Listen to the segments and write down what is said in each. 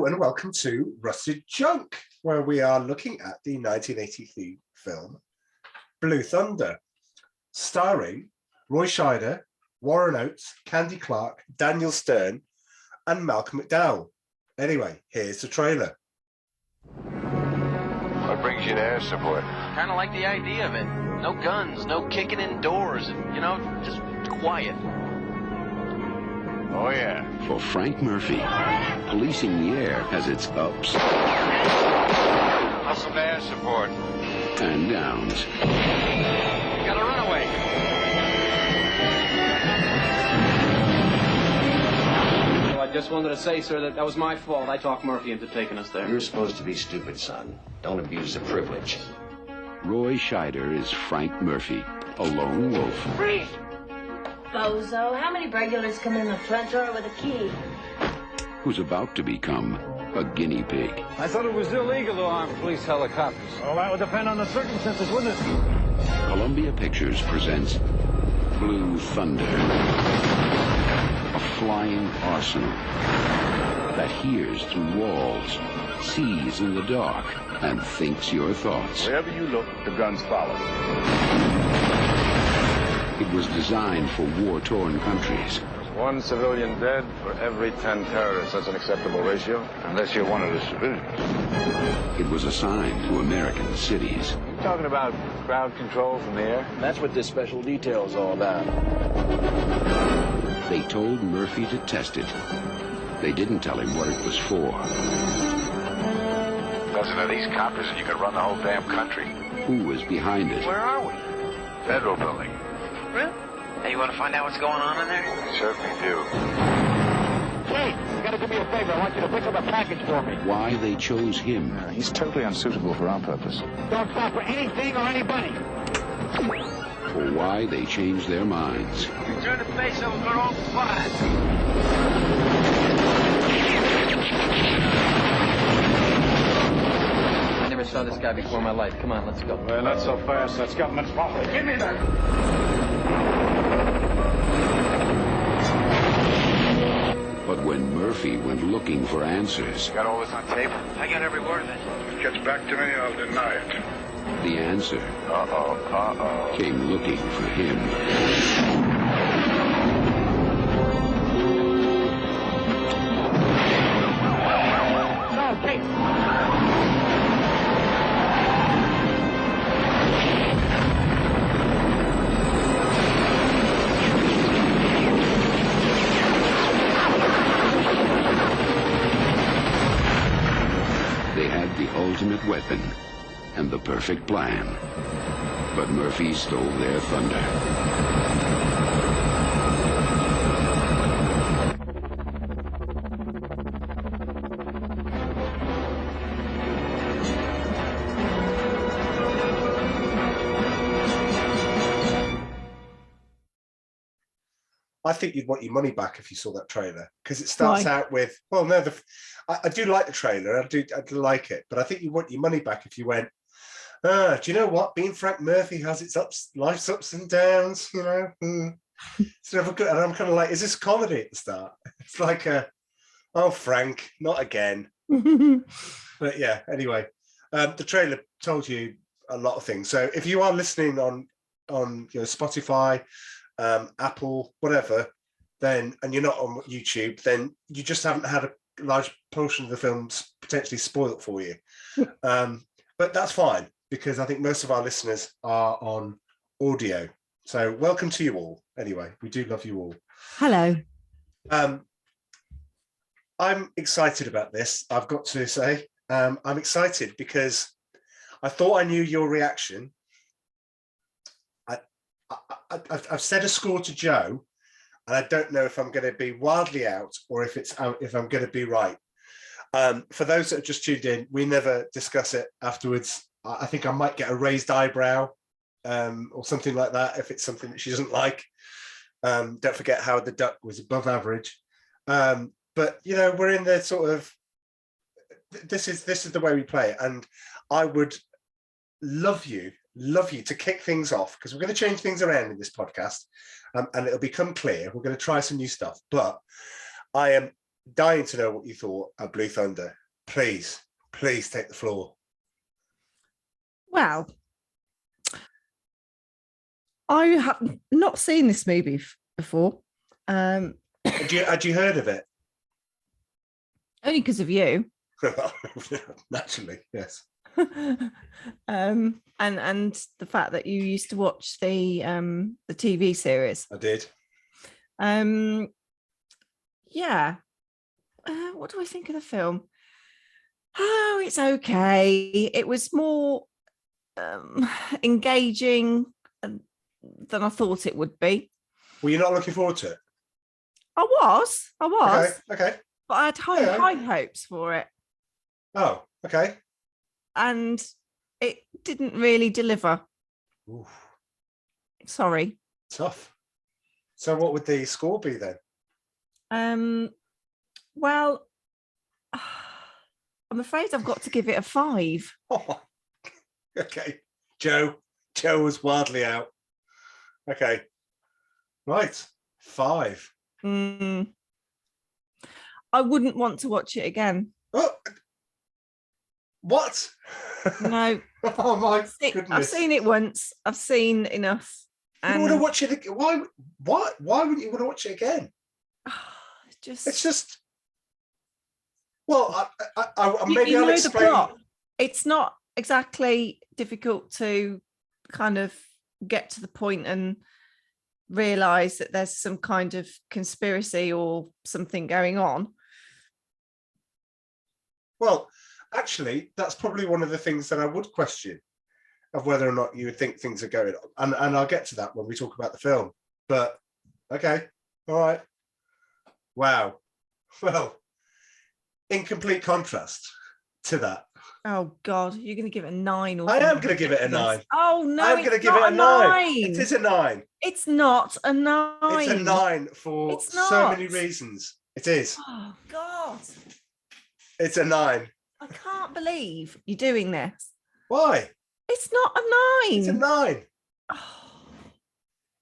and welcome to Rusted Junk, where we are looking at the 1983 film Blue Thunder, starring Roy Scheider, Warren Oates, Candy Clark, Daniel Stern, and Malcolm McDowell. Anyway, here's the trailer. What brings you to air support? Kind of like the idea of it. No guns, no kicking indoors, you know, just quiet. Oh, yeah. For Frank Murphy, policing the air has its ups. Hustle to air support. And downs. You got a runaway. Well, I just wanted to say, sir, that was my fault. I talked Murphy into taking us there. You're supposed to be stupid, son. Don't abuse the privilege. Roy Scheider is Frank Murphy, a lone wolf. Freeze! Bozo, how many regulars come in the front door with a key? Who's about to become a guinea pig. I thought it was illegal to arm police helicopters. Well, that would depend on the circumstances, wouldn't it? Columbia Pictures presents Blue Thunder, a flying arsenal that hears through walls, sees in the dark, and thinks your thoughts. Wherever you look, the guns follow. It was designed for war-torn countries. One civilian dead for every 10 terrorists. That's an acceptable ratio. Unless you're one of the civilians. It was assigned to American cities. You're talking about crowd control from the air? That's what this special detail is all about. They told Murphy to test it. They didn't tell him what it was for. Dozen of these coppers and you could run the whole damn country. Who was behind it? Where are we? Federal building. Really? Hey, you want to find out what's going on in there? We certainly do. Hey, you gotta do me a favor. I want you to pick up a package for me. Why they chose him. He's totally unsuitable for our purpose. Don't stop for anything or anybody. Or why they changed their minds. Turn the face over for all five. I never saw this guy before in my life. Come on, let's go. Well, not so fast. That's government's property. Give me that. But when Murphy went looking for answers, Got all this on tape? I got every word of it. If it gets back to me, I'll deny it. the answer Uh-oh. came looking for him. They had the ultimate weapon and the perfect plan, but Murphy stole their thunder. I think you'd want your money back if you saw that trailer, because it starts out with, well, no, I do like the trailer, I do like it, but I think you want your money back if you went, do you know what? Being Frank Murphy has its life's ups and downs, you know. It's never good. And I'm kind of like, is this comedy at the start? It's like oh, Frank, not again. But yeah, anyway, the trailer told you a lot of things. So if you are listening on Spotify, Apple, whatever, then, and you're not on YouTube, then you just haven't had a large portion of the films potentially spoiled for you. But that's fine, because I think most of our listeners are on audio. So welcome to you all. Anyway, we do love you all. Hello. I'm excited about this. I've got to say, I'm excited because I thought I knew your reaction. I've set a score to Joe, and I don't know if I'm going to be wildly out or if I'm going to be right. For those that have just tuned in, we never discuss it afterwards. I think I might get a raised eyebrow or something like that if it's something that she doesn't like. Don't forget Howard the Duck was above average. But you know, we're in the sort of this is the way we play it, and I would love you to kick things off, because we're going to change things around in this podcast, and it'll become clear. We're going to try some new stuff, but I am dying to know what you thought of Blue Thunder. Please take the floor. Well, I have not seen this movie before. Had you heard of it? Only because of you. Naturally, yes. And the fact that you used to watch the TV series. I did. Yeah. What do I think of the film? Oh, it's okay. It was more engaging than I thought it would be. Were you not looking forward to it? I was. Okay. But I had high hopes for it. Oh, okay. And it didn't really deliver. Oof. Sorry. Tough. So what would the score be then? Well, I'm afraid I've got to give it a 5. Oh, okay. Joe was wildly out. Okay. Right. 5. I wouldn't want to watch it again. Oh, what? No. Oh my goodness! I've seen it once. I've seen enough. You want to watch it again? Why? Why wouldn't you want to watch it again? It's just. Well, maybe I'll explain. The plot. It's not exactly difficult to kind of get to the point and realize that there's some kind of conspiracy or something going on. Well, actually, that's probably one of the things that I would question, of whether or not you would think things are going on. And I'll get to that when we talk about the film. But, okay, all right. Wow. Well, in complete contrast to that. Oh, God, you're going to give it a 9? I am going to give it a 9. Oh, no, I'm going to give it a 9. It is a 9. It's not a 9. It's a 9 for so many reasons. It is. Oh, God. It's a 9. I can't believe you're doing this. Why? It's not a 9. It's a 9. Oh.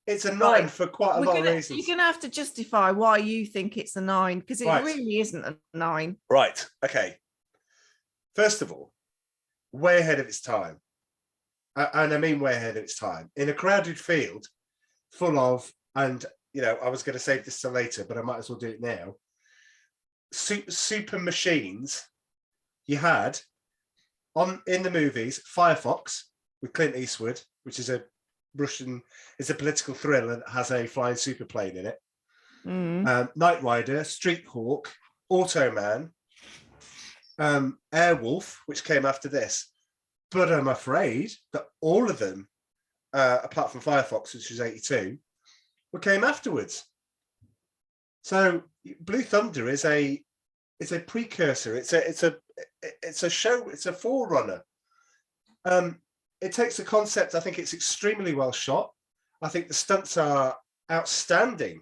It's a 9 for quite a lot of reasons. You're going to have to justify why you think it's a 9, because it really isn't a 9. Right. Okay. First of all, way ahead of its time. And I mean way ahead of its time. In a crowded field full of, and, I was going to save this till later, but I might as well do it now. Super machines. You had in the movies Firefox with Clint Eastwood, which is a political thriller that has a flying superplane in it. Knight Rider, Street Hawk, Automan, Airwolf, which came after this. But I'm afraid that all of them, apart from Firefox, which was 82, came afterwards. So Blue Thunder is a precursor. It's a show. It's a forerunner. It takes a concept. I think it's extremely well shot. I think the stunts are outstanding.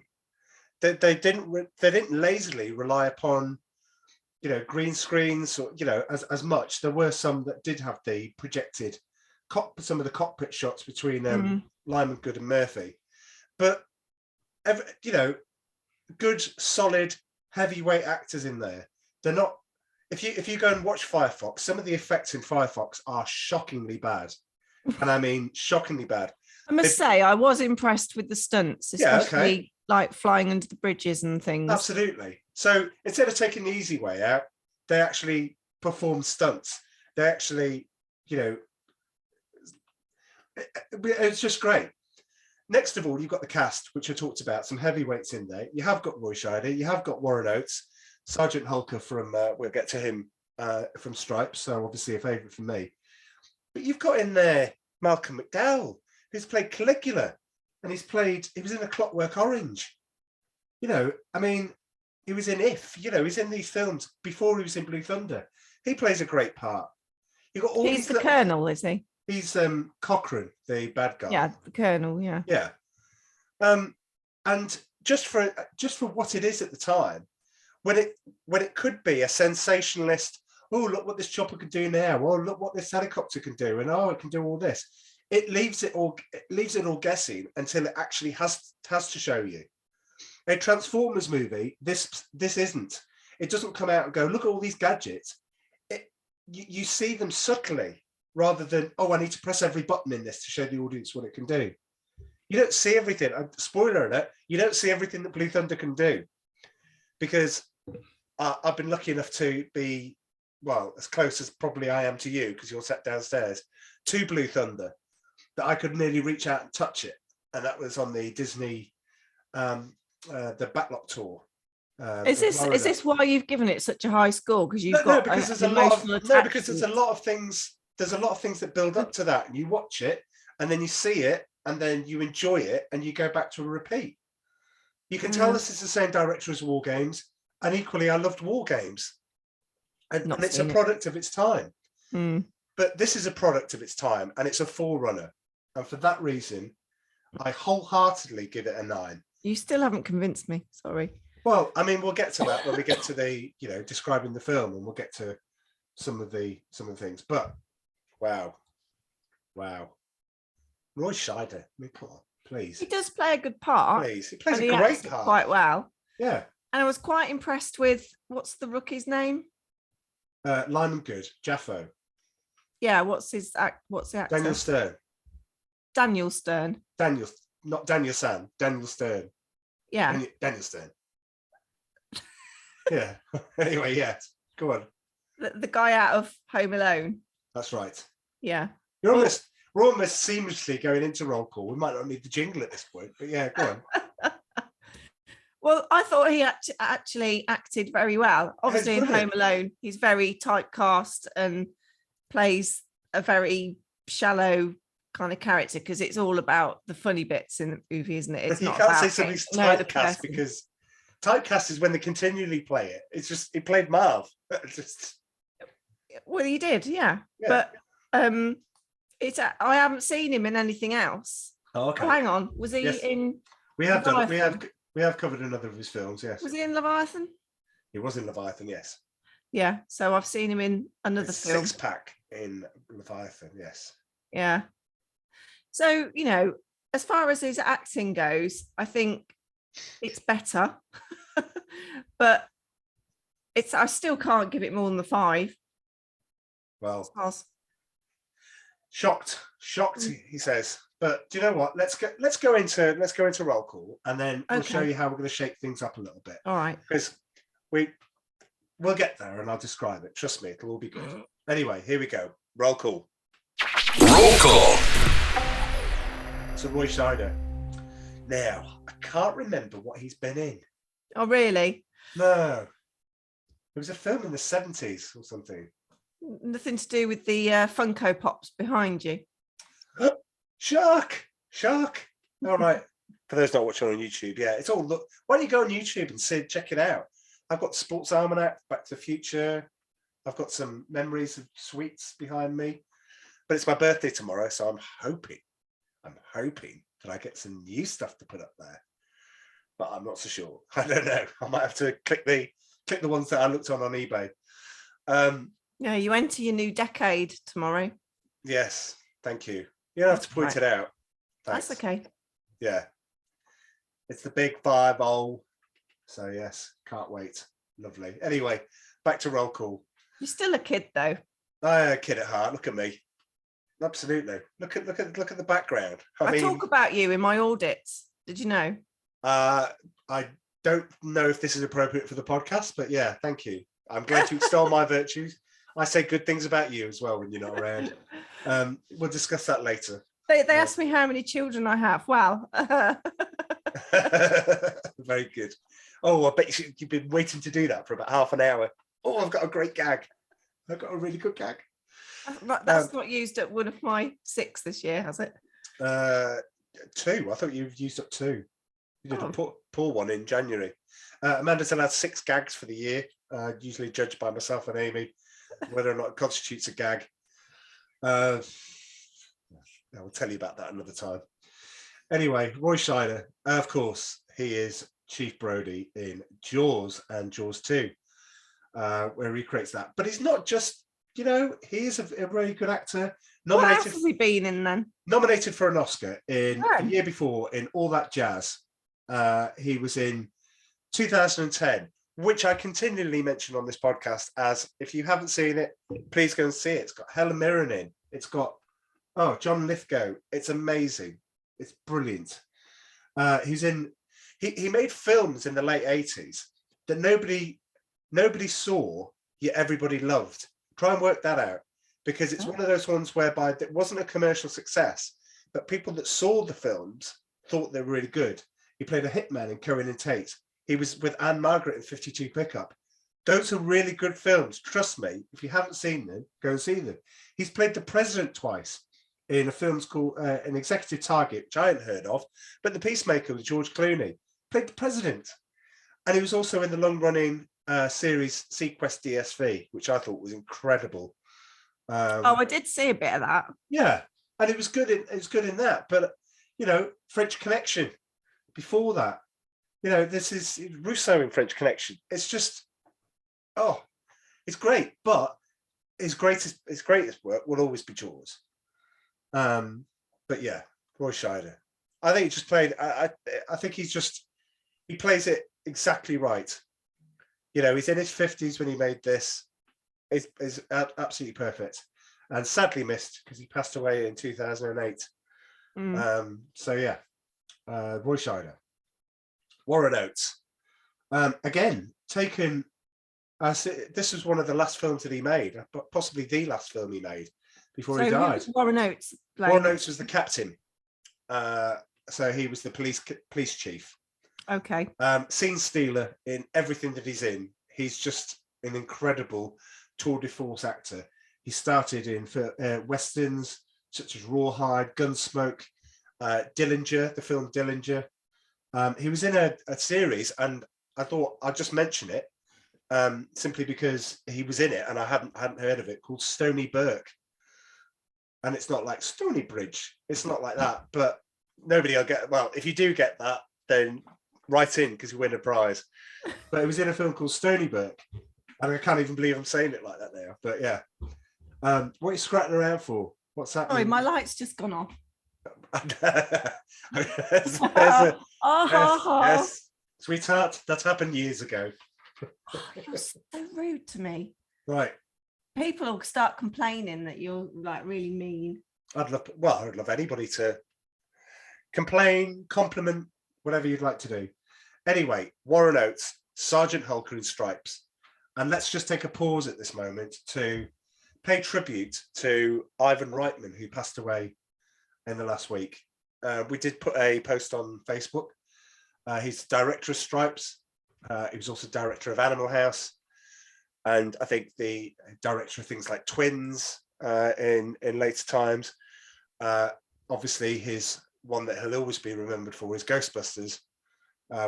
They didn't lazily rely upon, green screens or as much. There were some that did have the projected some of the cockpit shots between Lyman Good and Murphy, but good, solid, heavyweight actors in there. They're not. If you go and watch Firefox, some of the effects in Firefox are shockingly bad, and I mean shockingly bad. I must say, I was impressed with the stunts, especially like flying under the bridges and things. Absolutely. So instead of taking the easy way out, they actually performed stunts. They actually, it's just great. Next of all, you've got the cast, which I talked about, some heavyweights in there. You have got Roy Scheider, you have got Warren Oates, Sergeant Hulker from, we'll get to him, from Stripes, so obviously a favourite for me. But you've got in there Malcolm McDowell, who's played Caligula, and he was in A Clockwork Orange. He was in he's in these films before he was in Blue Thunder. He plays a great part. You've got all He's the Colonel, is he? He's Cochrane, the bad guy. Yeah, the Colonel, yeah. Yeah. And just for what it is at the time, when it could be a sensationalist, oh, look what this chopper can do now, oh, look what this helicopter can do, and oh, it can do all this. It leaves it all guessing until it actually has to show you. A Transformers movie, this isn't. It doesn't come out and go, look at all these gadgets. You see them subtly rather than, oh, I need to press every button in this to show the audience what it can do. You don't see everything. Spoiler alert, you don't see everything that Blue Thunder can do, because I've been lucky enough to be, well, as close as probably I am to you, because you're sat downstairs, to Blue Thunder, that I could nearly reach out and touch it. And that was on the Disney, the Backlot tour. Is this why you've given it such a high score? Because you've got because there's a lot of because there's a lot of things. There's a lot of things that build up to that, and you watch it, and then you see it, and then you enjoy it, and you go back to a repeat. You can tell this is the same director as War Games, and equally, I loved War Games, and it's a product of its time. But this is a product of its time, and it's a forerunner, and for that reason, I wholeheartedly give it a 9. You still haven't convinced me. Sorry. Well, I mean, we'll get to that when we get to the, describing the film, and we'll get to some of the things. But wow, Roy Scheider, I mean, come on, please. He does play a good part. Please, he plays a great part quite well. Yeah, and I was quite impressed with what's the rookie's name? Lyman Good, Jaffo. Yeah, what's the actor? Daniel Stern. Not Daniel San. Daniel Stern. Yeah, Daniel Stern. Yeah. Anyway, yeah. Go on. The guy out of Home Alone. That's right. Yeah. We're almost seamlessly going into roll call. We might not need the jingle at this point, but yeah, go on. Well, I thought he actually acted very well. Obviously, in Home Alone, he's very typecast and plays a very shallow kind of character, because it's all about the funny bits in the movie, isn't it? It's you not can't about say something's typecast, because typecast is when they continually play it. It's just he played Marv. Well, he did, yeah. But it's I haven't seen him in anything else. Oh, okay. Oh, hang on, was he in? We have done it. We have covered another of his films. Yes. Was he in Leviathan? He was in Leviathan. Yes. Yeah. So I've seen him in another film. 6-pack in Leviathan. Yes. Yeah. So, as far as his acting goes, I think it's better, but I still can't give it more than the 5. Well, shocked, he says. But do you know what? Let's go into roll call, and then we'll show you how we're going to shake things up a little bit. All right. Because we'll get there, and I'll describe it. Trust me, it'll all be good. Anyway, here we go. Roll call. Roll call. So Roy Scheider. Now, I can't remember what he's been in. Oh, really? No. It was a film in the 70s or something. Nothing to do with the Funko Pops behind you. Shark. All right. For those not watching on YouTube, yeah, it's all look. Why don't you go on YouTube and check it out? I've got Sports Almanac, Back to the Future. I've got some memories of sweets behind me. But it's my birthday tomorrow, so I'm hoping that I get some new stuff to put up there. But I'm not so sure. I don't know. I might have to click the ones that I looked on eBay. Yeah, you enter your new decade tomorrow. Yes, thank you. You don't have to point it out. Thanks. That's okay. Yeah. It's the big 5-0. So yes, can't wait. Lovely. Anyway, back to roll call. You're still a kid though. I'm a kid at heart. Look at me. Absolutely. Look at the background. I mean, talk about you in my audits. Did you know? I don't know if this is appropriate for the podcast, but yeah, thank you. I'm glad you extol my virtues. I say good things about you as well when you're not around. We'll discuss that later. They asked me how many children I have. Well, very good. Oh, I bet you've been waiting to do that for about half an hour. Oh, I've got a great gag. I've got a really good gag. That's not used at one of my 6 this year, has it? 2. I thought you've used up 2. You did a poor one in January. Amanda's allowed 6 gags for the year, usually judged by myself and Amy, whether or not it constitutes a gag. I will tell you about that another time. Anyway, Roy Scheider, of course, he is Chief Brody in Jaws and Jaws 2, where he recreates that. But he's not just, he is a very good actor. What else has he been in then? Nominated for an Oscar in the year before in All That Jazz. He was in 2010, which I continually mention on this podcast as, if you haven't seen it, please go and see it. It's got Helen Mirren in. It's got, John Lithgow. It's amazing. It's brilliant. He made films in the late 80s that nobody saw, yet everybody loved. Try and work that out, because it's one of those ones whereby it wasn't a commercial success, but people that saw the films thought they were really good. He played a hitman in Cohen and Tate. He was with Anne Margaret in 52 Pickup. Those are really good films. Trust me, if you haven't seen them, go and see them. He's played the president twice in a film called An Executive Target, which I hadn't heard of, but The Peacemaker with George Clooney. Played the president. And he was also in the long-running series Sequest DSV, which I thought was incredible. I did see a bit of that. Yeah, and it was good. It was good in that. But French Connection. Before that, this is Rousseau in French Connection. It's just, it's great. But his greatest work will always be Jaws. But yeah, Roy Scheider. I think he just played. I think he plays it exactly right. He's in his 50s when he made this. Is absolutely perfect, and sadly missed because he passed away in 2008. So yeah, Roy Scheider. Warren Oates, again taken. This was one of the last films that he made, possibly the last film he made before he died. Warren Oates. Warren Oates was the captain. So he was the police chief. Okay. Scene stealer in everything that he's in. He's just an incredible tour de force actor. He started in westerns such as Rawhide, Gunsmoke, Dillinger, the film Dillinger. He was in a series, and I thought I'd just mention it simply because he was in it and I hadn't heard of it, called Stony Burke. And it's not like Stony Bridge. It's not like that, but nobody will get. Well, if you do get that, then write in because you win a prize. But it was in a film called Stony Burke, and I can't even believe I'm saying it like that now. But yeah, what are you scratching around for? What's that? Sorry, my light's just gone off. Yes, sweetheart, that happened years ago. You're so rude to me. Right. People will start complaining that you're like really mean. I'd love anybody to complain, compliment, whatever you'd like to do. Anyway, Warren Oates, Sergeant Hulker in Stripes. And let's just take a pause at this moment to pay tribute to Ivan Reitman, who passed away in the last week. We did put a post on Facebook. He's director of Stripes. He was also director of Animal House. And I think the director of things like Twins in later times. Obviously, his one that he'll always be remembered for is Ghostbusters,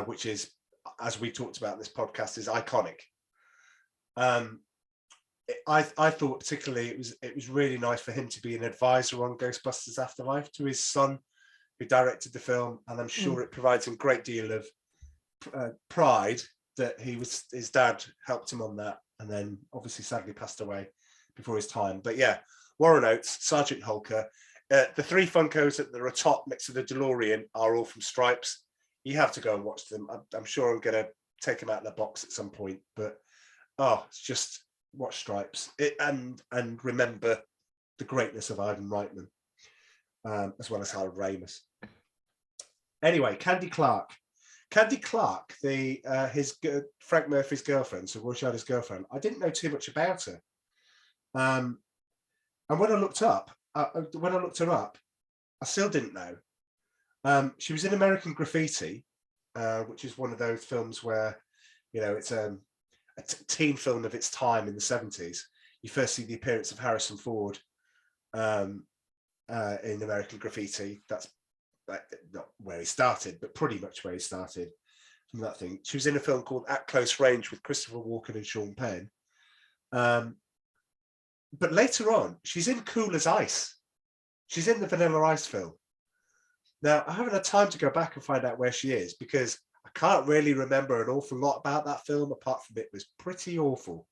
which is, as we talked about in this podcast, is iconic. I thought particularly it was really nice for him to be an advisor on Ghostbusters Afterlife to his son, who directed the film, and I'm sure it provides a great deal of pride that his dad helped him on that, and then obviously sadly passed away before his time. But yeah, Warren Oates, Sergeant Hulker. The three Funkos that are atop next to the DeLorean are all from Stripes. You have to go and watch them. I'm sure I'm going to take them out of the box at some point, but it's just watch Stripes and remember the greatness of Ivan Reitman, as well as Harold Ramis. Anyway, Candy Clark. Candy Clark, Frank Murphy's girlfriend, so Roy Scheider's girlfriend. I didn't know too much about her, and when I looked her up, I still didn't know. She was in American Graffiti, which is one of those films where, it's a teen film of its time in the 70s. You first see the appearance of Harrison Ford in American Graffiti. That's not where he started, but pretty much where he started from that thing. She was in a film called At Close Range with Christopher Walken and Sean Penn. But later on, she's in Cool as Ice. She's in the Vanilla Ice film. Now, I haven't had time to go back and find out where she is because I can't really remember an awful lot about that film, apart from it was pretty awful.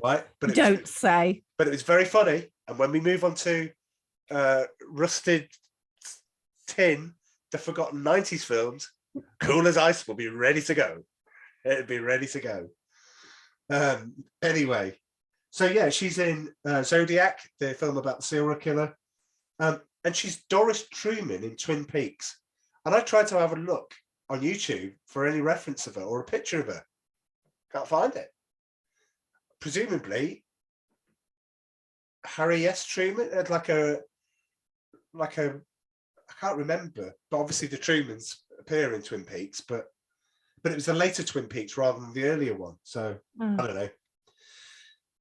Right? But Don't say. But it was very funny. And when we move on to Rusted Tin, the forgotten 90s films, Cool as Ice will be ready to go. It'd be ready to go. Anyway, so yeah, she's in Zodiac, the film about the serial killer. And she's Doris Truman in Twin Peaks. And I tried to have a look on YouTube for any reference of her or a picture of her. Can't find it. Presumably, Harry S. Truman had like a, I can't remember, but obviously the Trumans appear in Twin Peaks, but it was the later Twin Peaks rather than the earlier one. So I don't know.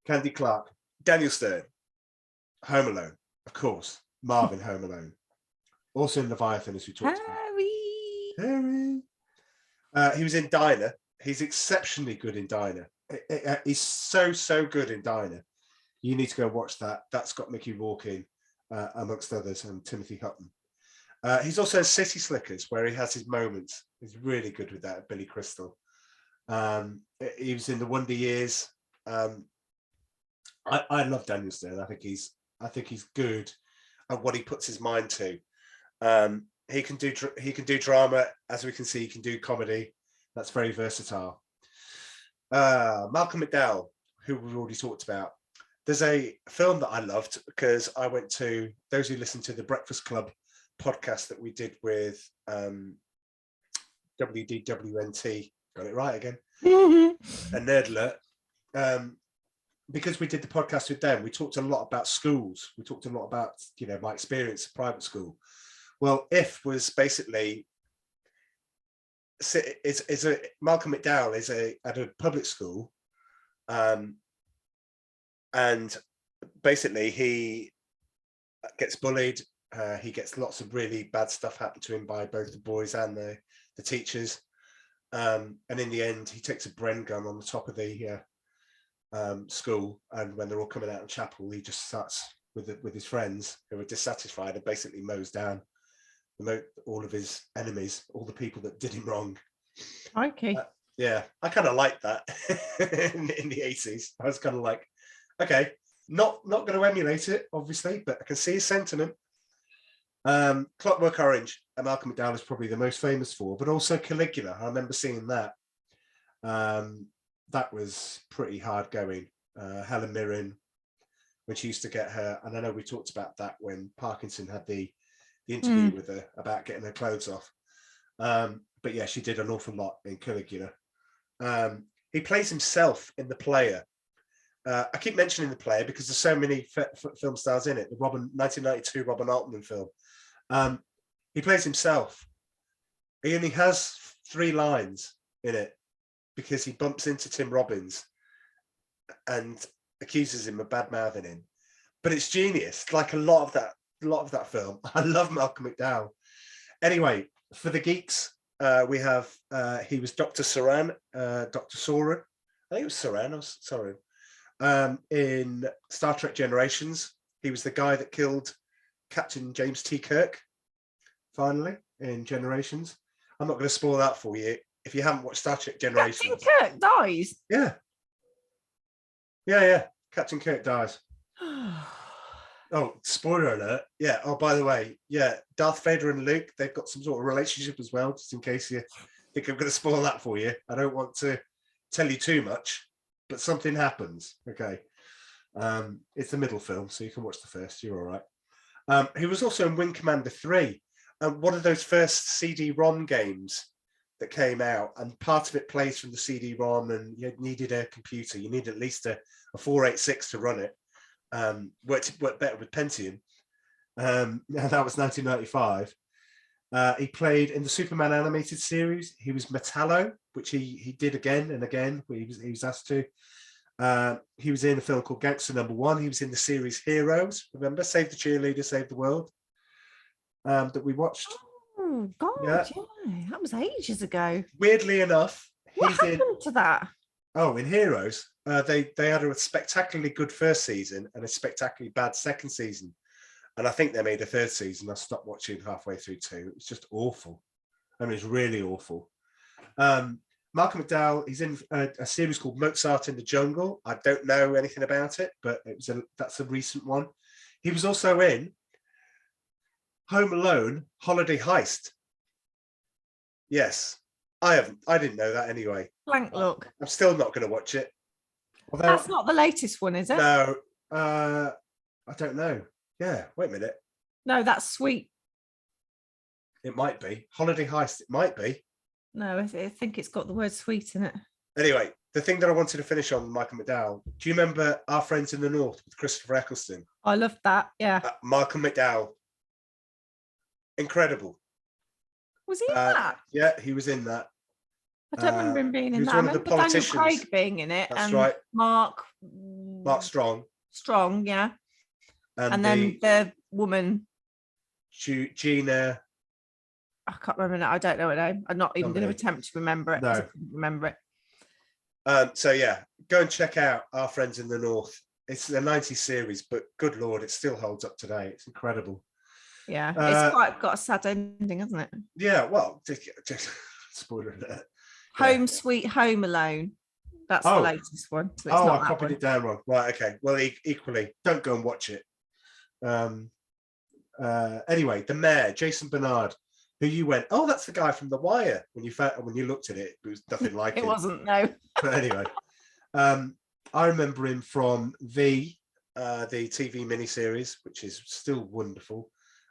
Candy Clark, Daniel Stern, Home Alone, of course. Marv in Home Alone. Also in Leviathan, as we talked about. Harry. He was in Diner. He's exceptionally good in Diner. He's so good in Diner. You need to go watch that. That's got Mickey Rourke in, amongst others, and Timothy Hutton. He's also in City Slickers, where he has his moments. He's really good with that, Billy Crystal. He was in The Wonder Years. I love Daniel Stern. I think he's good at what he puts his mind to. He can do drama, as we can see. He can do comedy. That's very versatile. Malcolm McDowell, who we've already talked about. There's a film that I loved because I went to, those who listen to the Breakfast Club podcast that we did with WDWNT, got it right again, and Nerd Alert. Because we did the podcast with them, we talked a lot about schools. We talked a lot about, my experience at private school. Well, If was basically, Malcolm McDowell is at a public school, and basically he gets bullied. He gets lots of really bad stuff happen to him by both the boys and the teachers. And in the end, he takes a Bren gun on the top of the school, and when they're all coming out of chapel, he just starts with his friends who are dissatisfied and basically mows down all of his enemies, all the people that did him wrong. Okay. Yeah, I kind of like that in the 80s. I was kind of like, okay, not going to emulate it, obviously, but I can see his sentiment. Clockwork Orange, and Malcolm McDowell is probably the most famous for, but also Caligula. I remember seeing that. That was pretty hard going. Helen Mirren, when she used to get her, and I know we talked about that when Parkinson had the interview with her about getting her clothes off. But yeah, she did an awful lot in Caligula. He plays himself in The Player. I keep mentioning The Player because there's so many film stars in it. The 1992 Robin Altman film. He plays himself. He only has 3 lines in it because he bumps into Tim Robbins and accuses him of bad-mouthing him. But it's genius. Like a lot of that film. I love Malcolm McDowell. Anyway, for the geeks, we have he was Dr. Saran, Dr. Soren. I think it was Saran. I'm sorry. In Star Trek Generations, he was the guy that killed Captain James T. Kirk. Finally, in Generations, I'm not going to spoil that for you if you haven't watched Star Trek Generations. Captain Kirk dies. Yeah. Captain Kirk dies. Oh, spoiler alert. Yeah. Oh, by the way, yeah, Darth Vader and Luke, they've got some sort of relationship as well, just in case you think I'm going to spoil that for you. I don't want to tell you too much, but something happens. Okay. It's the middle film, so you can watch the first. You're all right. He was also in Wing Commander 3, one of those first CD-ROM games that came out, and part of it plays from the CD-ROM, and you needed a computer. You need at least a 486 to run it. Worked better with Pentium. And that was 1995. He played in the Superman animated series. He was Metallo, which he did again and again. He was asked to. He was in a film called Gangster Number 1. He was in the series Heroes. Remember, Save the Cheerleader, Save the World, that we watched. Oh God, yeah, that was ages ago. Weirdly enough, what happened to that? Oh, in Heroes, they had a spectacularly good first season and a spectacularly bad second season, and I think they made a third season. I stopped watching halfway through 2. It was just awful. I mean, it's really awful. Malcolm McDowell, he's in a series called Mozart in the Jungle. I don't know anything about it, but that's a recent one. He was also in Home Alone Holiday Heist. Yes, I haven't. I didn't know that anyway. Blank look. I'm still not going to watch it. Although, That's not the latest one, is it? No. I don't know. Yeah. Wait a minute. No, that's Sweet. It might be Holiday Heist. It might be. No, I think it's got the word sweet in it. Anyway, the thing that I wanted to finish on, Michael McDowell. Do you remember Our Friends in the North with Christopher Eccleston? I loved that. Yeah. Malcolm McDowell. Incredible. Was he in that? Yeah, he was in that. I don't remember him being in that. I One of the remember Daniel politicians. Craig being in it. That's and right. Mark Strong. Strong, yeah. And then the woman. Gina. I can't remember that. I don't know her name. I'm not even going to attempt to remember it. No. I couldn't remember it. So yeah, go and check out Our Friends in the North. It's a 90s series, but good Lord, it still holds up today. It's incredible. Yeah, it's quite got a sad ending, hasn't it? Yeah, well, just spoiler alert. Home Sweet Home Alone. That's the latest one. So it's not I copied it down wrong. Right, okay. Well, equally, don't go and watch it. Anyway, the mayor, Jason Bernard, who you went, oh, that's the guy from The Wire. When you looked at it, it was nothing like it. It wasn't, no. But anyway, I remember him from the TV miniseries, which is still wonderful.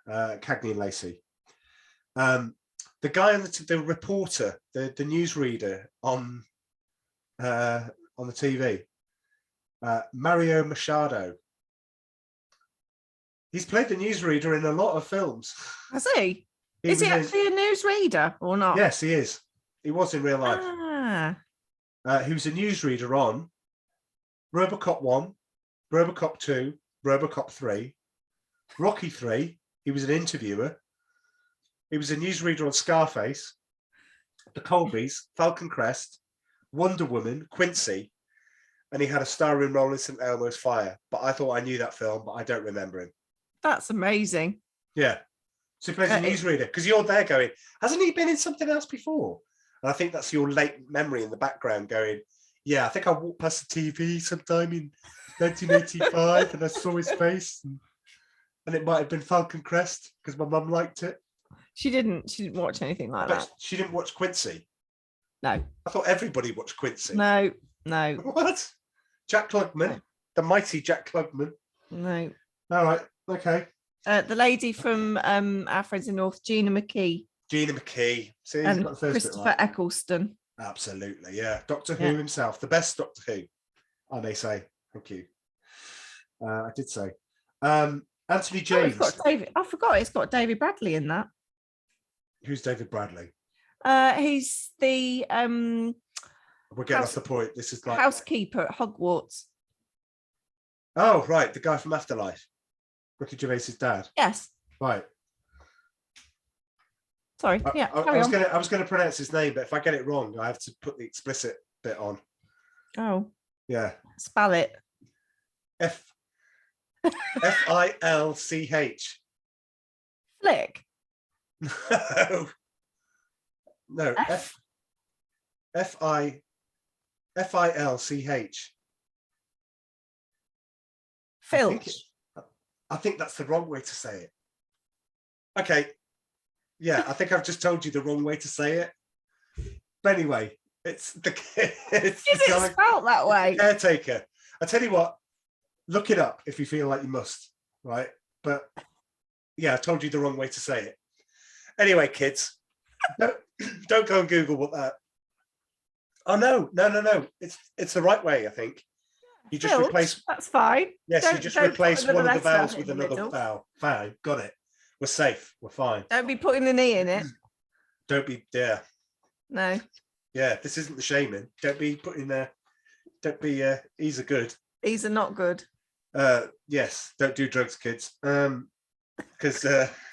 Cagney and Lacey. The guy on the reporter, the newsreader on the TV, Mario Machado. He's played the newsreader in a lot of films. Has he? Is he actually a newsreader or not? Yes, he is. He was in real life. He was a newsreader on RoboCop 1, RoboCop 2, RoboCop 3, Rocky 3. He was an interviewer. He was a newsreader on Scarface, The Colbys, Falcon Crest, Wonder Woman, Quincy, and he had a starring role in St. Elmo's Fire. But I thought I knew that film, but I don't remember him. That's amazing. Yeah. So he plays a newsreader because you're there going, hasn't he been in something else before? And I think that's your latent memory in the background going, yeah, I think I walked past the TV sometime in 1985 and I saw his face. And it might have been Falcon Crest because my mum liked it. She didn't watch anything like that. She didn't watch Quincy. No. I thought everybody watched Quincy. No. What? Jack Klugman, no. The mighty Jack Klugman. No. All right. Okay. The lady from Our Friends in North, Gina McKee. See, and got the first Christopher bit right. Eccleston. Absolutely, yeah. Doctor Who himself, the best Doctor Who, I may say. Thank you. I did say. Anthony James. I forgot it's got David Bradley in that. Who's David Bradley? He's the we're getting off the point. This is like housekeeper at Hogwarts. Oh, right, the guy from Afterlife. Ricky Gervais's dad. Yes. Right. Sorry. Yeah. I was going to pronounce his name, but if I get it wrong, I have to put the explicit bit on. Oh. Yeah. Spell it. Filch. Flick. No. Filch. Filch. I think that's the wrong way to say it. Okay. Yeah, I think I've just told you the wrong way to say it. But anyway, it's the Is it spelled that way? Caretaker. I tell you what, look it up if you feel like you must, right? But yeah, I told you the wrong way to say it. Anyway, kids, don't go and Google what that. Oh no. It's the right way, I think. You just replace. That's fine. Yes, you just replace one of the vowels with another vowel. Fine, got it. We're safe. We're fine. Don't be putting an E in it. Don't be there. No. Yeah, this isn't the shaming. Don't be putting there. Don't be. E's are good. E's are not good. Yes. Don't do drugs, kids. Because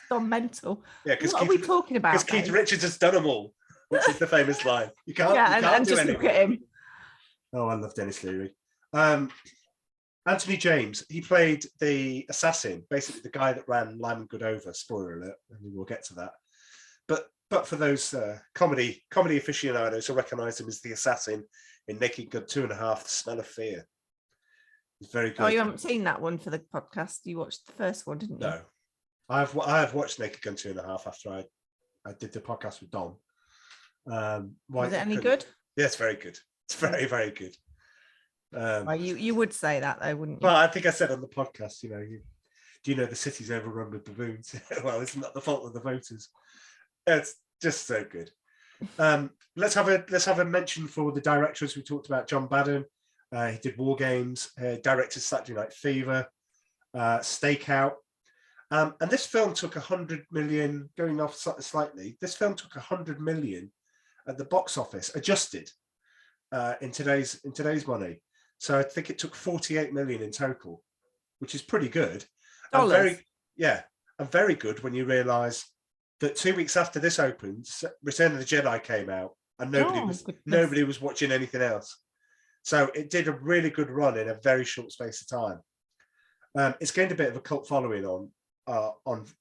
gone mental. Yeah. Because what are we talking about? Because Keith Richards has done them all, which is the famous line. You can't. Yeah, you can't and do just anything. look at him. Oh, I love Dennis Leary. Anthony James, he played the assassin, basically the guy that ran Lyman Good over. Spoiler alert, and we'll get to that. But for those comedy aficionados who recognise him as the assassin in Naked Gun 2.5, The Smell of Fear. It's very good. Oh, you haven't seen that one for the podcast? You watched the first one, didn't you? No, I have watched Naked Gun 2.5 after I did the podcast with Dom. Was it any good? Yeah, it's very good. It's very, very good. Well, you would say that though, wouldn't you? Well, I think I said on the podcast, do you know the city's overrun with baboons? Well, it's not the fault of the voters. It's just so good. Let's have a mention for the directors. We talked about John Badham. He did War Games, directed Saturday Night Fever, Stakeout. And this film took 100 million, going off slightly. This film took 100 million at the box office, adjusted in today's money. So I think it took 48 million in total, which is pretty good. And very good when you realise that 2 weeks after this opened, Return of the Jedi came out, and nobody was watching anything else. So it did a really good run in a very short space of time. It's gained a bit of a cult following on I was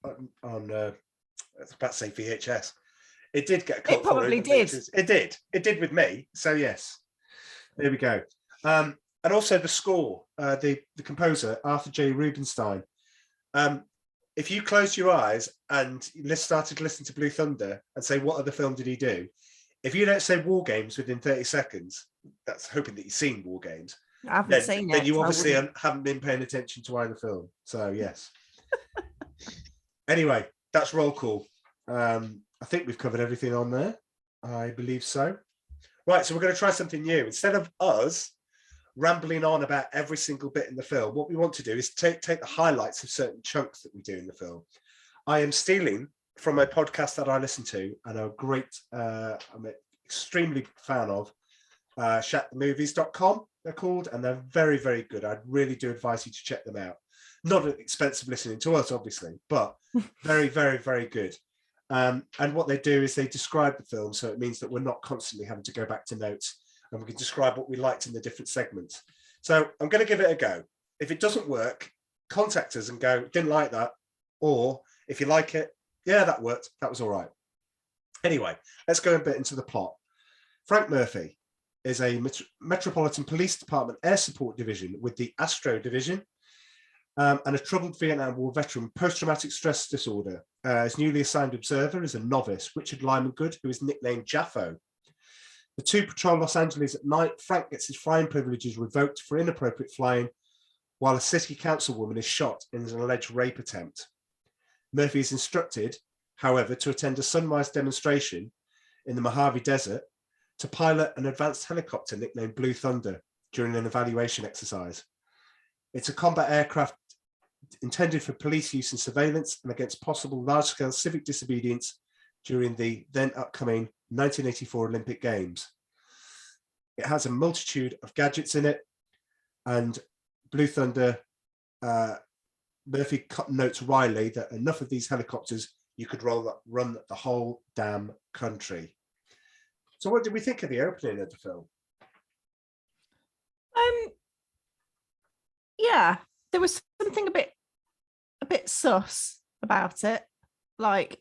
about to say VHS. It did get a cult following. It probably did. It did with me. So yes, there we go. And also the score, the composer Arthur J. Rubinstein. If you closed your eyes and started listening to Blue Thunder and say what other film did he do, if you don't say War Games within 30 seconds, that's hoping that you've seen War Games. I haven't seen it. Then you obviously haven't been paying attention to either film. So yes. Anyway, that's roll call. I think we've covered everything on there. I believe so. Right, so we're going to try something new. Instead of us rambling on about every single bit in the film, what we want to do is take the highlights of certain chunks that we do in the film. I am stealing from a podcast that I listen to and I'm an extremely fan of, shatthemovies.com, they're called, and they're very, very good. I really do advise you to check them out. Not at the expense of listening to us, obviously, but very, very, very good. And what they do is they describe the film, so it means that we're not constantly having to go back to notes, and we can describe what we liked in the different segments. So I'm going to give it a go. If it doesn't work, contact us and go, didn't like that. Or if you like it, yeah, that worked. That was all right. Anyway, let's go a bit into the plot. Frank Murphy is a Metropolitan Police Department Air Support Division with the Astro Division, and a troubled Vietnam War veteran with post-traumatic stress disorder. His newly assigned observer is a novice, Richard Lyman Good, who is nicknamed Jaffo. The two patrol Los Angeles at night. Frank gets his flying privileges revoked for inappropriate flying, while a city councilwoman is shot in an alleged rape attempt. Murphy is instructed, however, to attend a sunrise demonstration in the Mojave Desert to pilot an advanced helicopter nicknamed Blue Thunder during an evaluation exercise. It's a combat aircraft intended for police use and surveillance and against possible large-scale civic disobedience during the then upcoming 1984 Olympic Games. It has a multitude of gadgets in it, and Blue Thunder, Murphy notes Riley that enough of these helicopters, you could run the whole damn country. So what did we think of the opening of the film? Yeah, there was something a bit sus about it. Like,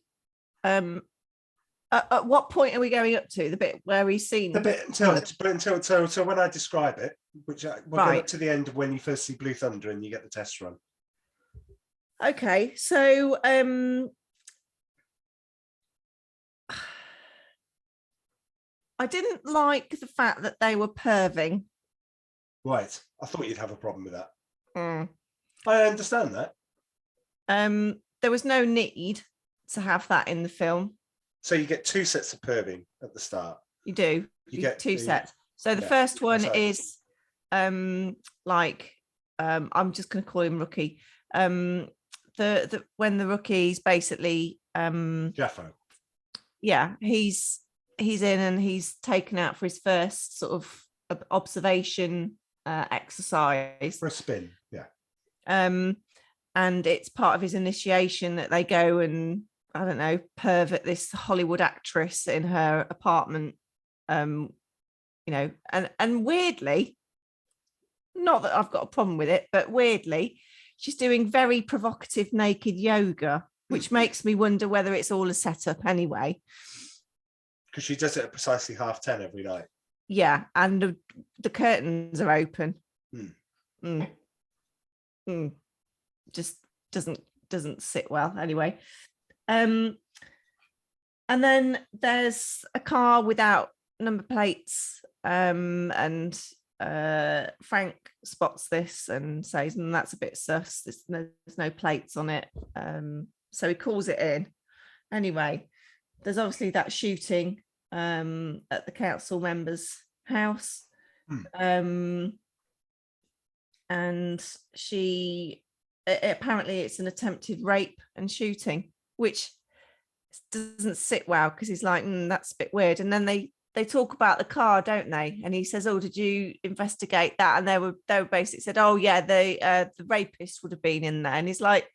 at what point are we going up to? The bit where he's seen the bit until so when I describe it, which we'll go up to the end of when you first see Blue Thunder and you get the test run. Okay, so I didn't like the fact that they were perving. Right, I thought you'd have a problem with that. Mm. I understand that. There was no need to have that in the film. So you get two sets of perving at the start. You do. You get two sets. So the first one is I'm just going to call him Rookie. When the Rookie's basically Jaffo. Yeah, he's in and he's taken out for his first sort of observation exercise for a spin. Yeah. And it's part of his initiation that they go and, I don't know, pervert this Hollywood actress in her apartment, and weirdly, not that I've got a problem with it, but weirdly, she's doing very provocative naked yoga, which makes me wonder whether it's all a setup anyway. Because she does it at precisely 10:30 every night. Yeah, and the curtains are open. Just doesn't sit well anyway. And then there's a car without number plates, and Frank spots this and says, that's a bit sus. There's no plates on it. So he calls it in. Anyway, there's obviously that shooting at the council member's house. And apparently it's an attempted rape and shooting, which doesn't sit well, because he's like, that's a bit weird. And then they talk about the car, don't they? And he says, oh, did you investigate that? And they were basically said, oh yeah, the rapist would have been in there. And he's like,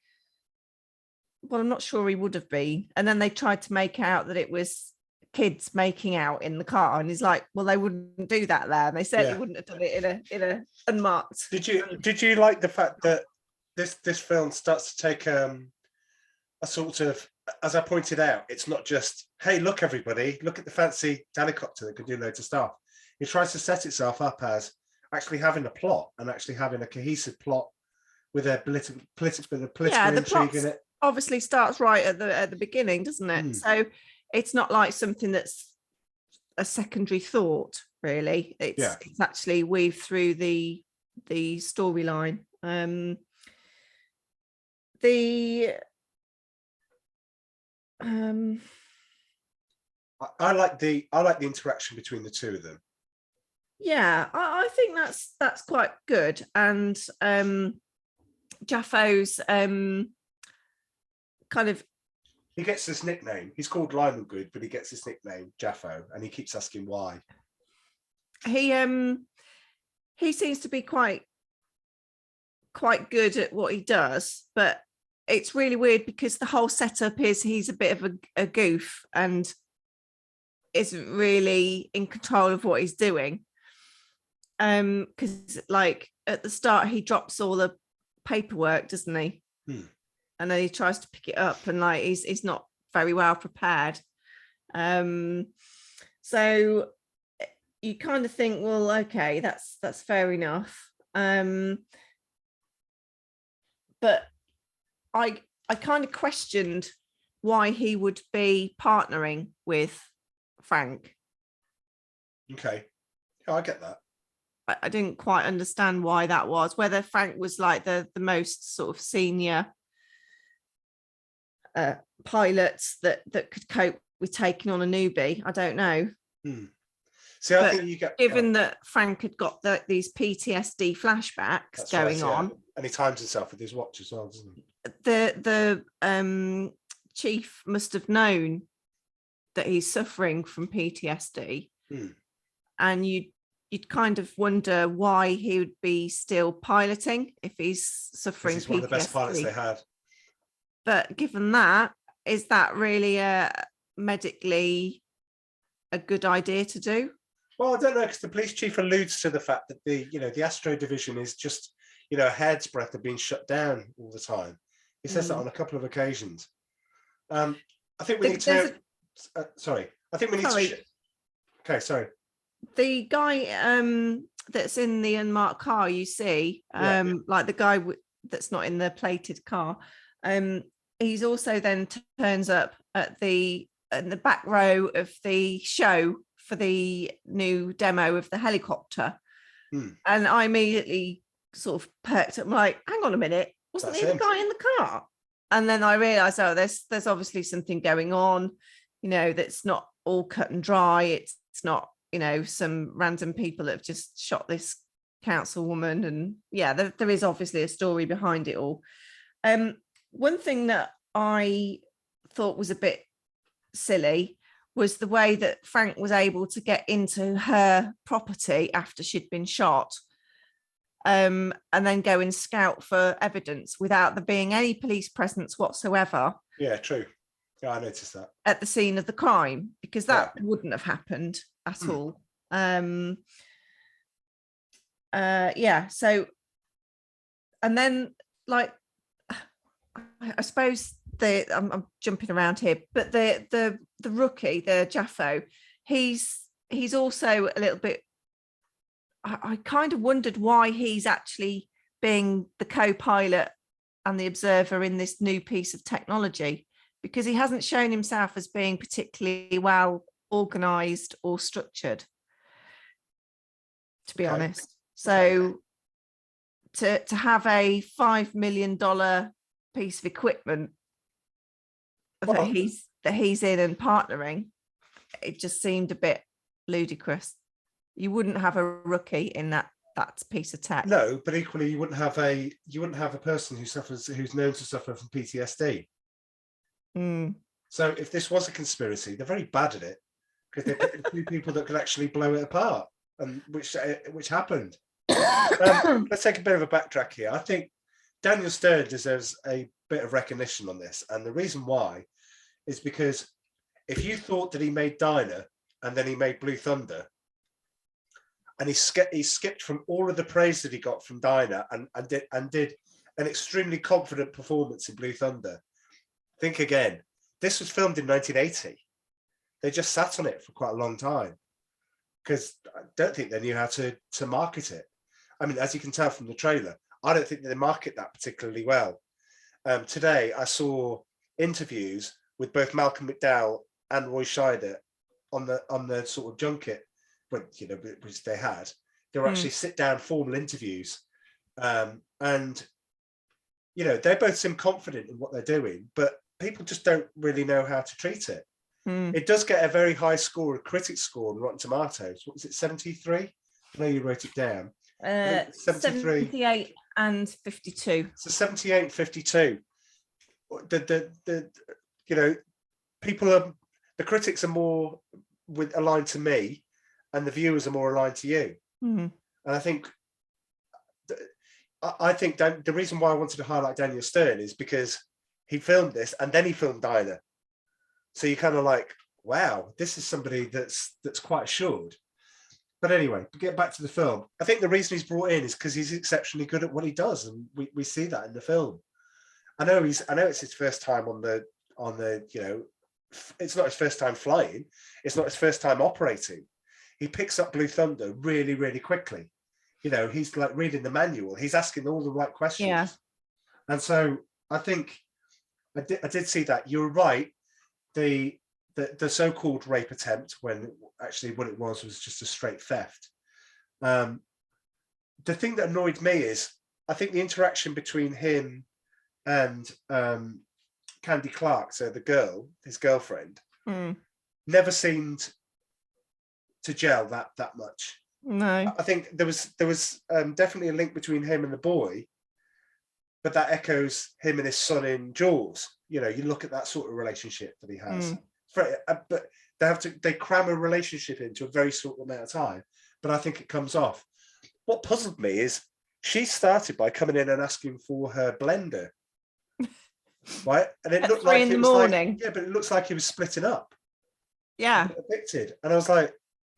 well, I'm not sure he would have been. And then they tried to make out that it was kids making out in the car, and he's like, well, they wouldn't do that there, and they certainly wouldn't have done it in a unmarked. Did you like the fact that this film starts to take a sort of, as I pointed out, it's not just, hey, look everybody, look at the fancy helicopter that can do loads of stuff. It tries to set itself up as actually having a plot and actually having a cohesive plot with a political intrigue in it. Obviously starts right at the beginning, doesn't it? So it's not like something that's a secondary thought, really. It's actually weaved through the storyline. I like the interaction between the two of them. Yeah, I think that's quite good. And Jaffo's kind of, he gets this nickname. He's called Lionel Good, but he gets this nickname Jaffo, and he keeps asking why. He seems to be quite good at what he does, but it's really weird because the whole setup is he's a bit of a goof and isn't really in control of what he's doing. Because like at the start he drops all the paperwork, doesn't he? And then he tries to pick it up, and like he's not very well prepared. So you kind of think, well, okay, that's fair enough. But I kind of questioned why he would be partnering with Frank. Okay, yeah, I get that. I didn't quite understand why that was. Whether Frank was like the most sort of senior pilots that could cope with taking on a newbie, I don't know. See, I think you get, given that Frank had got these PTSD flashbacks going on, and he times himself with his watch as well, doesn't he? The chief must have known that he's suffering from PTSD, and you'd kind of wonder why he would be still piloting if he's suffering PTSD. He's one of the best pilots they had. But given that, is that really medically a good idea to do? Well, I don't know, because the police chief alludes to the fact that the Astro division is just, a hair's breadth of being shut down all the time. He says that on a couple of occasions. I think we need to. Sorry. I think we need to. Okay, sorry. The guy that's in the unmarked car, you see, like the guy that's not in the plated car. He's also then turns up in the back row of the show for the new demo of the helicopter, and I immediately sort of perked up. I'm like, hang on a minute, wasn't he the guy in the car? And then I realised, oh, there's obviously something going on, that's not all cut and dry. It's not, some random people that have just shot this councilwoman, and there is obviously a story behind it all. One thing that I thought was a bit silly was the way that Frank was able to get into her property after she'd been shot, and then go and scout for evidence without there being any police presence whatsoever. Yeah, true. Yeah, I noticed that. At the scene of the crime, because that wouldn't have happened at all. So, and then like, I suppose I'm jumping around here, but the rookie, the Jaffo, he's also a little bit. I kind of wondered why he's actually being the co-pilot and the observer in this new piece of technology, because he hasn't shown himself as being particularly well organized or structured, to be honest. So to have a $5 million piece of equipment that he's in and partnering, it just seemed a bit ludicrous. You wouldn't have a rookie in that piece of tech. No, but equally you wouldn't have a person who's known to suffer from PTSD. So if this was a conspiracy, they're very bad at it, because they picked a few people that could actually blow it apart, and which happened. Let's take a bit of a backtrack here. I think Daniel Stern deserves a bit of recognition on this, and the reason why is because if you thought that he made Dinah and then he made Blue Thunder, and he skipped from all of the praise that he got from Dinah and did an extremely confident performance in Blue Thunder. Think again. This was filmed in 1980. They just sat on it for quite a long time, because I don't think they knew how to market it. I mean, as you can tell from the trailer, I don't think they market that particularly well. Today, I saw interviews with both Malcolm McDowell and Roy Scheider on the sort of junket, which they had. They were actually sit-down formal interviews, and they both seem confident in what they're doing, but people just don't really know how to treat it. It does get a very high score, a critic score on Rotten Tomatoes. What was it, 73? I know you wrote it down. 78 and 52. So 78 and 52. The critics are more aligned to me, and the viewers are more aligned to you. And I think the reason why I wanted to highlight Daniel Stern is because he filmed this and then he filmed Dinah. So you're kind of like, wow, this is somebody that's quite assured. But anyway, to get back to the film, I think the reason he's brought in is because he's exceptionally good at what he does, and we see that in the film. I know it's his first time on the it's not his first time flying, it's not his first time operating. He picks up Blue Thunder really, really quickly. He's like reading the manual, he's asking all the right questions. Yeah. And so I think I did see that. You're right. The so-called rape attempt, when actually what it was just a straight theft. The thing that annoyed me is I think the interaction between him and Candy Clark, so the girl, his girlfriend, never seemed to gel that much. No, I think there was definitely a link between him and the boy, but that echoes him and his son in Jaws. You look at that sort of relationship that he has. But they cram a relationship into a very short amount of time. But I think it comes off. What puzzled me is she started by coming in and asking for her blender, right? And it looked like it was morning. But it looks like he was splitting up. Yeah, evicted. And I was like,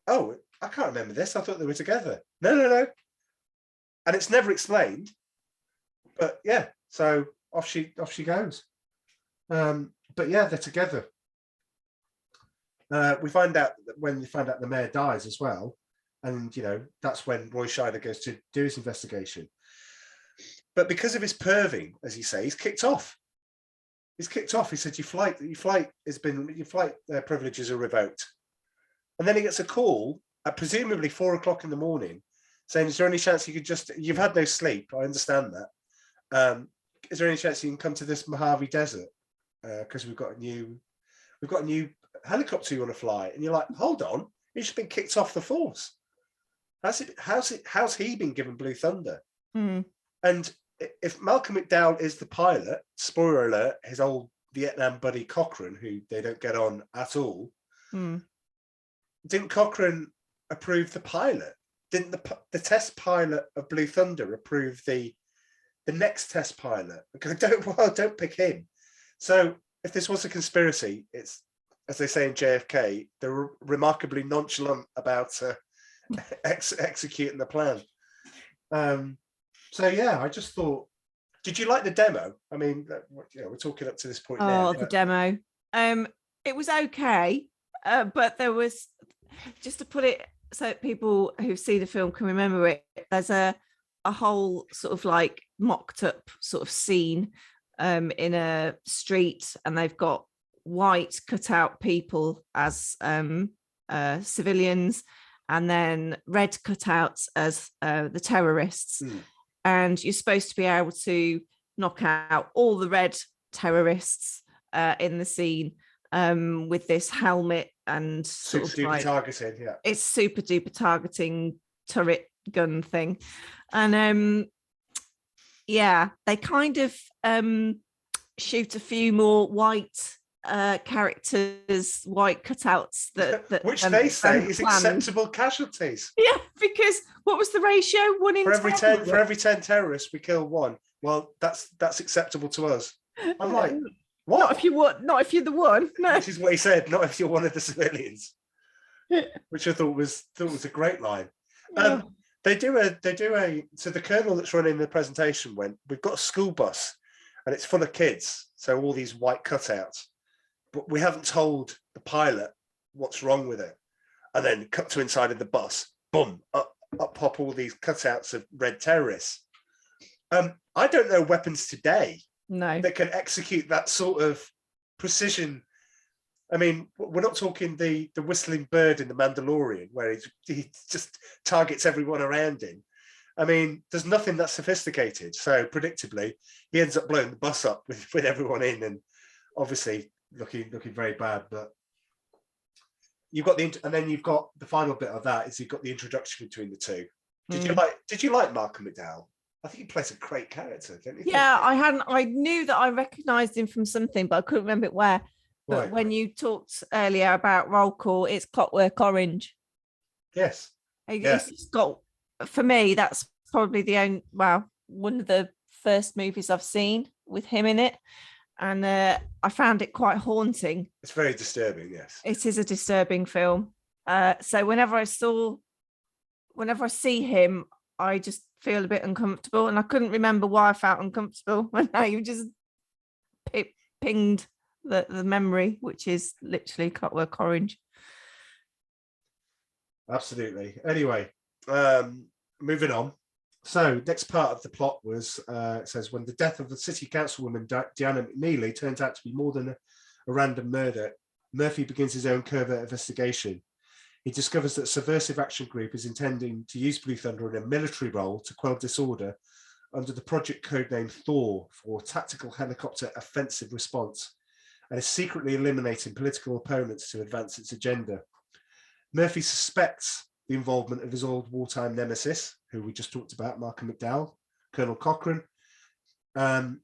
oh, I can't remember this. I thought they were together. No. And it's never explained. But yeah, so off she goes. But yeah, they're together. We find out that when you find out the mayor dies as well, and that's when Roy Scheider goes to do his investigation. But because of his perving, as you say, he's kicked off. He said, your flight privileges are revoked. And then he gets a call at presumably 4 o'clock in the morning saying, is there any chance you could you've had no sleep, I understand that. Is there any chance you can come to this Mojave Desert? Because we've got a new helicopter you want to fly. And you're like, hold on, he's just been kicked off the force. How's he been given Blue Thunder? And if Malcolm McDowell is the pilot, spoiler alert, his old Vietnam buddy Cochran, who they don't get on at all, didn't Cochran approve the pilot? Didn't the test pilot of Blue Thunder approve the next test pilot? Because don't pick him. So if this was a conspiracy, it's, as they say in JFK, they're remarkably nonchalant about executing the plan. So yeah, I just thought, did you like the demo? I mean, we're talking up to this point now. The demo. It was okay, but there was, just to put it so people who see the film can remember it, there's a whole sort of like mocked up sort of scene in a street, and they've got white cutout people as civilians, and then red cutouts as the terrorists. And you're supposed to be able to knock out all the red terrorists in the scene with this helmet and super duper targeting. Yeah, it's super duper targeting turret gun thing. And they kind of shoot a few more white characters, white cutouts that which they say is acceptable casualties. Yeah, because what was the ratio? 1 in 10? For every 10 terrorists, we kill 1. Well, that's acceptable to us. I'm like, what? Not if you're the one. No. Which is what he said. Not if you're one of the civilians. Which I thought was a great line. Yeah. They do a. So the colonel that's running the presentation went, we've got a school bus, and it's full of kids. So all these white cutouts, but we haven't told the pilot what's wrong with it. And then cut to inside of the bus, boom, up pop all these cutouts of red terrorists. I don't know weapons today that can execute that sort of precision. I mean, we're not talking the whistling bird in The Mandalorian, where he just targets everyone around him. I mean, there's nothing that sophisticated. So predictably, he ends up blowing the bus up with everyone in, and obviously looking very bad. But you've got and then you've got the final bit of that is you've got the introduction between the two. Did you like Malcolm McDowell? I think he plays a great character, don't you? Yeah, I knew that I recognised him from something, but I couldn't remember where. But Right. when you talked earlier about roll call, it's Clockwork Orange. Yes. It's just got, for me, that's probably one of the first movies I've seen with him in it. And I found it quite haunting. It's very disturbing, yes. It is a disturbing film. So whenever I see him, I just feel a bit uncomfortable. And I couldn't remember why I felt uncomfortable. And now you just pinged the memory, which is literally Clockwork Orange. Absolutely. Anyway, moving on. So next part of the plot was, it says, when the death of the city councilwoman Diana McNeely turns out to be more than a random murder, Murphy begins his own covert investigation. He discovers that a subversive action group is intending to use Blue Thunder in a military role to quell disorder under the project codename Thor for Tactical Helicopter Offensive Response, and is secretly eliminating political opponents to advance its agenda. Murphy suspects the involvement of his old wartime nemesis, who we just talked about, Malcolm McDowell, Colonel Cochrane, and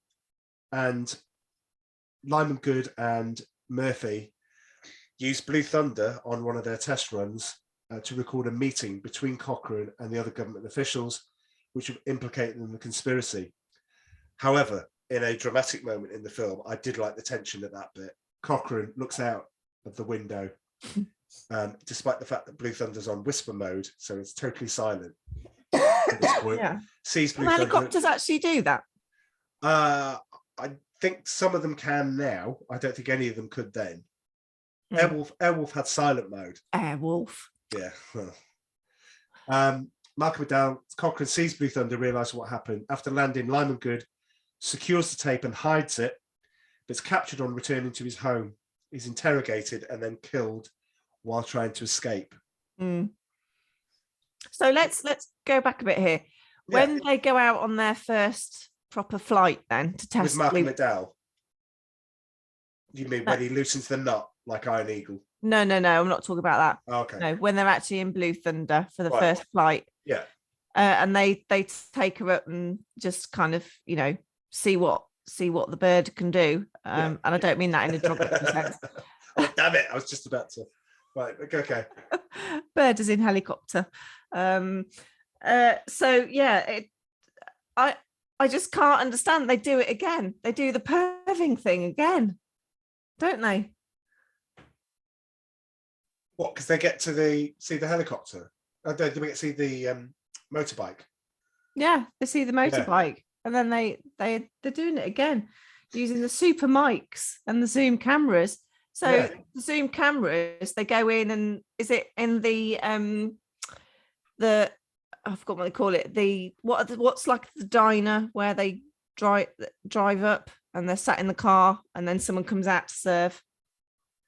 Lyman Good and Murphy used Blue Thunder on one of their test runs to record a meeting between Cochrane and the other government officials, which would implicate them in the conspiracy. However, in a dramatic moment in the film, I did like the tension at that bit. Cochrane looks out of the window, despite the fact that Blue Thunder's on whisper mode, so it's totally silent at this point. Yeah. Sees Blue Helicopters actually do that? I think some of them can now. I don't think any of them could then. Airwolf had silent mode. Airwolf. Yeah. Malcolm McDowell, Cochrane sees Blue Thunder, realizes what happened. After landing, Lyman Good secures the tape and hides it, but is captured on returning to his home. He's interrogated and then killed while trying to escape. So let's go back a bit here. When they go out on their first proper flight then to test with Malcolm McDowell. You mean when he loosens the nut like Iron Eagle? No, I'm not talking about that. Okay. No, when they're actually in Blue Thunder for the first flight. Yeah. And they take her up and just kind of, see what the bird can do. And I don't mean that in a derogatory sense. Oh, damn it. I was just about to. Right, okay. Bird is in helicopter. I just can't understand. They do it again. They do the perving thing again, don't they? What? Because they get to see the helicopter. Do we get to see the motorbike? Yeah, they see the motorbike, and then they're doing it again using the super mics and the zoom cameras. So the zoom cameras, they go in, and is it in the I forgot what they call it. What's like the diner where they drive up and they're sat in the car and then someone comes out to serve.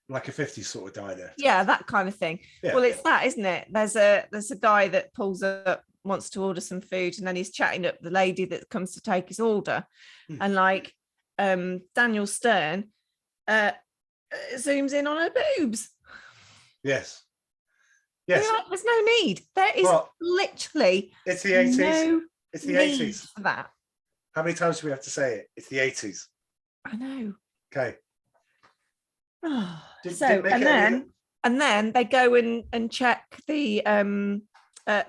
Like a 50s sort of diner. Yeah, that kind of thing. Yeah. Well, it's that, isn't it? There's a guy that pulls up, wants to order some food, and then he's chatting up the lady that comes to take his order. And like Daniel Stern zooms in on her boobs. Yes. Yes. Like, there's no need. There is literally it's the 80s. No it's the 80s for that. How many times do we have to say it? It's the 80s. I know. Okay. And then they go and check the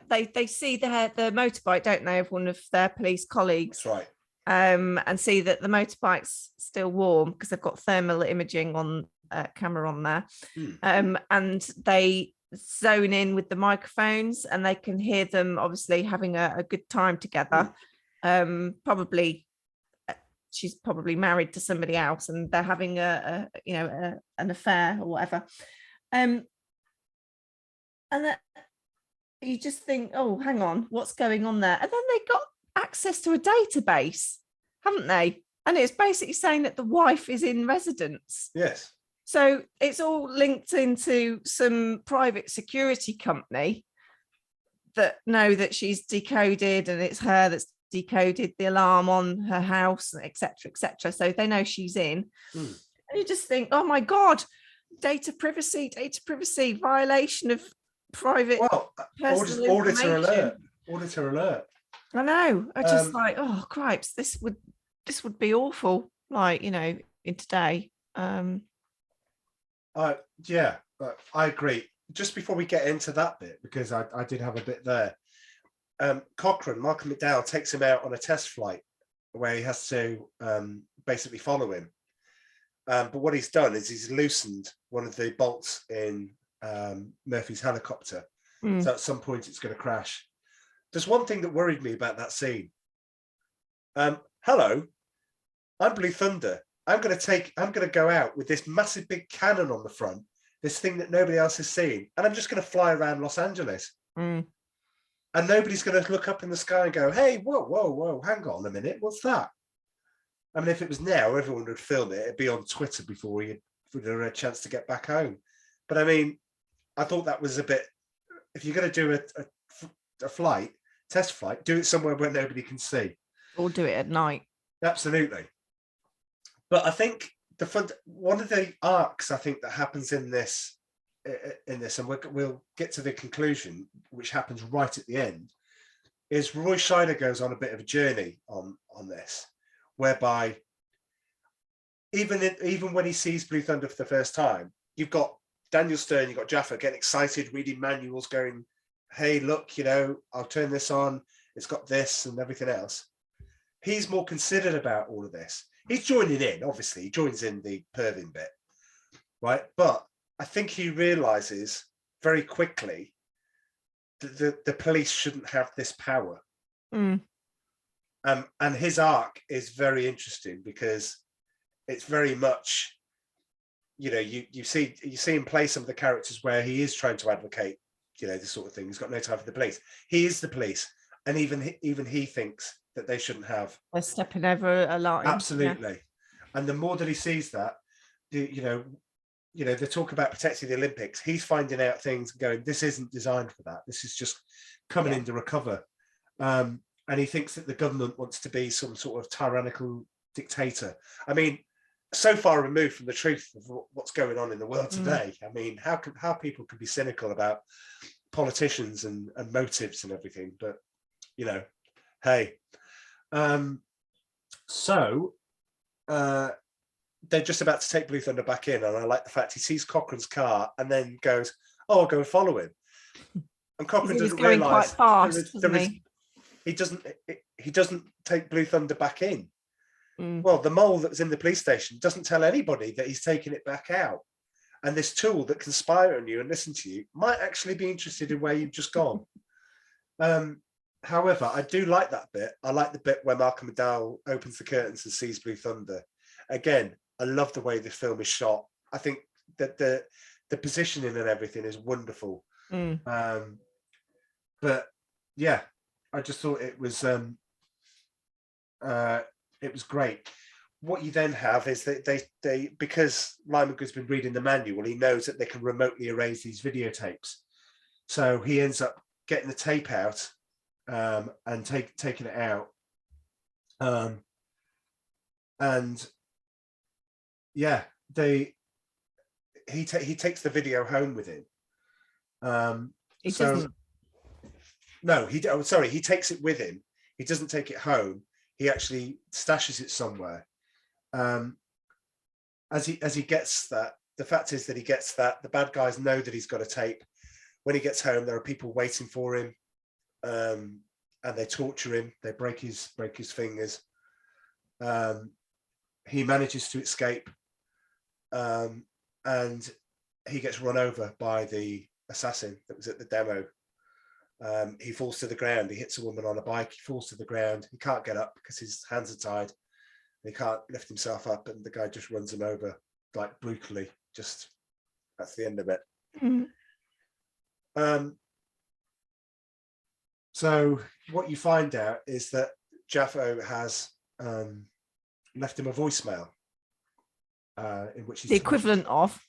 they see the motorbike, don't they, of one of their police colleagues. That's right. And see that the motorbike's still warm because they've got thermal imaging on camera on there. And they zone in with the microphones, and they can hear them obviously having a good time together. Probably she's probably married to somebody else, and they're having an affair or whatever. And that you just think, oh, hang on, what's going on there? And then they got access to a database, haven't they? And it's basically saying that the wife is in residence. Yes. So it's all linked into some private security company that know that she's decoded, and it's her that's decoded the alarm on her house, etc., etc. So they know she's in. And you just think, oh my God, data privacy, violation of private personal auditor alert. I know. I just like, oh cripes, this would be awful. Like, in today. Yeah, I agree. Just before we get into that bit, because I did have a bit there. Cochrane, Malcolm McDowell, takes him out on a test flight where he has to basically follow him. But what he's done is he's loosened one of the bolts in Murphy's helicopter. So at some point it's going to crash. There's one thing that worried me about that scene. Hello, I'm Blue Thunder. I'm going to go out with this massive big cannon on the front, this thing that nobody else has seen, and I'm just going to fly around Los Angeles. And nobody's going to look up in the sky and go, hey, whoa, hang on a minute, what's that? I mean, if it was now, everyone would film it. It'd be on Twitter before we had a chance to get back home. But I mean, I thought that was a bit, if you're going to do a test flight, do it somewhere where nobody can see. Or do it at night. Absolutely. But I think one of the arcs I think that happens in this, and we'll get to the conclusion, which happens right at the end, is Roy Scheider goes on a bit of a journey on this, whereby even when he sees Blue Thunder for the first time, you've got Daniel Stern, you've got Jaffa getting excited, reading manuals, going, hey, look, I'll turn this on, it's got this and everything else. He's more considered about all of this. He's joining in, obviously, he joins in the perving bit, right? But I think he realizes very quickly that the police shouldn't have this power. And his arc is very interesting because it's very much, you see him play some of the characters where he is trying to advocate, this sort of thing. He's got no time for the police. He is the police, and even he thinks that they shouldn't have. They're stepping over a line. Absolutely. Yeah. And the more that he sees that, they talk about protecting the Olympics. He's finding out things and going, this isn't designed for that. This is just coming in to recover. And he thinks that the government wants to be some sort of tyrannical dictator. I mean, so far removed from the truth of what's going on in the world today. I mean, how people could be cynical about politicians and motives and everything, but hey. So they're just about to take Blue Thunder back in, and I like the fact he sees Cochrane's car and then goes, "Oh, I'll go and follow him." And Cochrane doesn't realise he doesn't take Blue Thunder back in. Well, the mole that's in the police station doesn't tell anybody that he's taking it back out, and this tool that can spy on you and listen to you might actually be interested in where you've just gone. However, I do like that bit. I like the bit where Malcolm McDowell opens the curtains and sees Blue Thunder. Again, I love the way this film is shot. I think that the positioning and everything is wonderful. But yeah, I just thought it was great. what you then have is that they because Lyman Good's been reading the manual, he knows that they can remotely erase these videotapes. So he ends up getting the tape out and taking it out. And yeah, he takes the video home with him. He doesn't. No, he takes it with him. He doesn't take it home. He actually stashes it somewhere. As he gets that, the fact is that he gets that. The bad guys know that he's got a tape. When he gets home, there are people waiting for him, and they torture him. They break his fingers. He manages to escape, and he gets run over by the assassin that was at the demo. He falls to the ground. He hits a woman on a bike. He falls to the ground. He can't get up because his hands are tied. He can't lift himself up, and the guy just runs him over, like, brutally. Just, that's the end of it. So what you find out is that Jaffo has left him a voicemail in which he's the equivalent of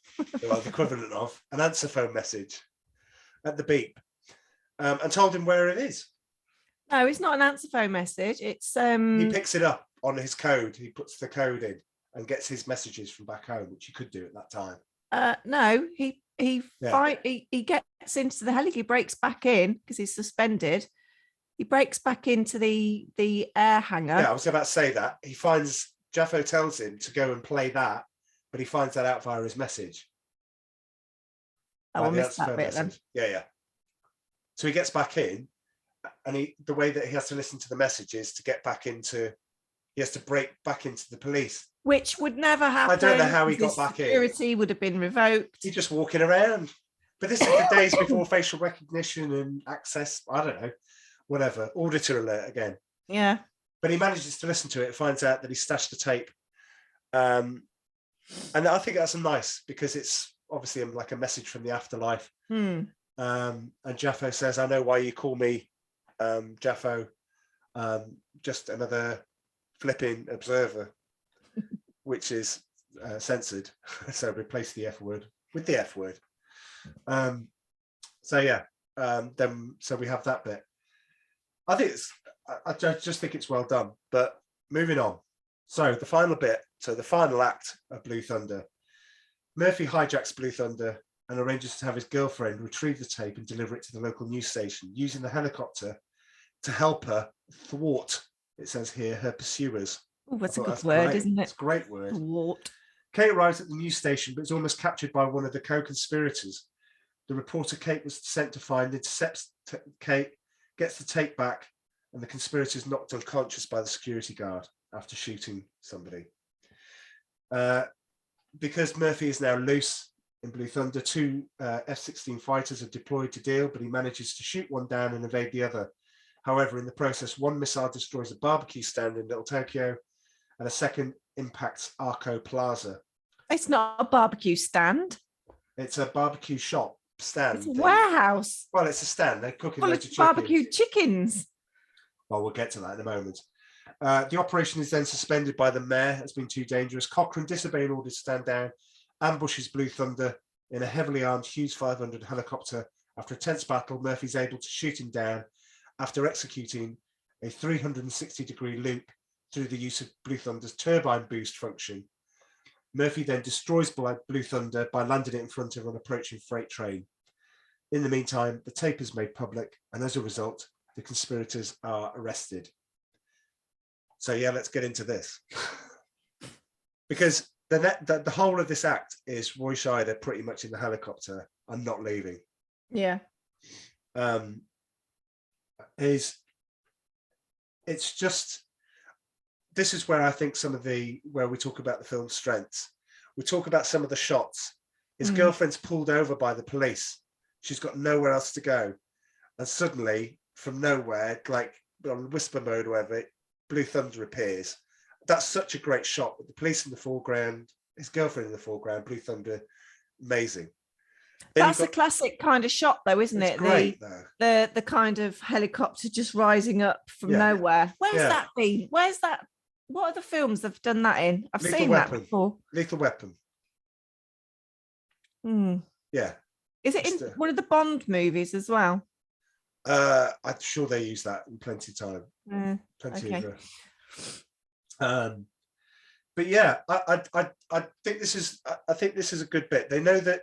an answer phone message at the beep, and told him where it is. No, it's not an answer phone message. It's he picks it up on his code. He puts the code in and gets his messages from back home, which he could do at that time. No, he gets into the heli. He breaks back in because he's suspended. He breaks back into the air hangar. Yeah, I was about to say that. He finds, Jaffo tells him to go and play that, but he finds that out via his message. I missed that bit then. Yeah. So he gets back in, and the way that he has to listen to the message is to get back into, he has to break back into the police. Which would never happen. I don't know how he got back in. Security would have been revoked. He's just walking around. But this is the days before facial recognition and access. I don't know, whatever. Auditor alert again. Yeah. But he manages to listen to it, finds out that he stashed the tape. And I think that's nice because it's obviously like a message from the afterlife. And Jaffo says, I know why you call me Jaffo. Just another flipping observer, which is censored. So replace the F word with the F word. So we have that bit. I just think it's well done. But moving on. So the final bit. So the final act of Blue Thunder. Murphy hijacks Blue Thunder and arranges to have his girlfriend retrieve the tape and deliver it to the local news station, using the helicopter to help her thwart, it says here, her pursuers. Oh, that's a good word, isn't it? It's a great word. Thwart. Kate arrives at the news station, but is almost captured by one of the co-conspirators. The reporter Kate was sent to find intercepts Kate, gets the tape back, and the conspirator is knocked unconscious by the security guard after shooting somebody. Because Murphy is now loose in Blue Thunder, two F-16 fighters are deployed to deal, but he manages to shoot one down and evade the other. However, in the process, one missile destroys a barbecue stand in Little Tokyo, and a second impacts Arco Plaza. It's not a barbecue stand. It's a barbecue shop stand. It's a warehouse. Well, it's a stand. They're cooking loads of chickens. Barbecue chickens. Well, we'll get to that in a moment. The operation is then suspended by the mayor as being too dangerous. Cochrane, disobeying orders to stand down, ambushes Blue Thunder in a heavily armed Hughes 500 helicopter. After a tense battle, Murphy's able to shoot him down after executing a 360-degree loop through the use of Blue Thunder's turbine boost function. Murphy then destroys Blue Thunder by landing it in front of an approaching freight train. In the meantime, the tape is made public, and as a result, the conspirators are arrested. So yeah, let's get into this. Because the whole of this act is Roy Scheider pretty much in the helicopter and not leaving. Yeah. It's just, this is where I think where we talk about the film's strengths. We talk about some of the shots. His girlfriend's pulled over by the police. She's got nowhere else to go. And suddenly, from nowhere, like on whisper mode or whatever, Blue Thunder appears. That's such a great shot with the police in the foreground, his girlfriend in the foreground, Blue Thunder, amazing. Then that's a classic kind of shot, though, isn't it? Great, the kind of helicopter just rising up from nowhere. Where's that been? What other films have done that in? I've Lethal seen Weapon. that before. Lethal Weapon. Hmm. Yeah. Is it in one of the Bond movies as well? I'm sure they use that in plenty of time. Plenty Okay. of. But yeah, I think this is a good bit. They know that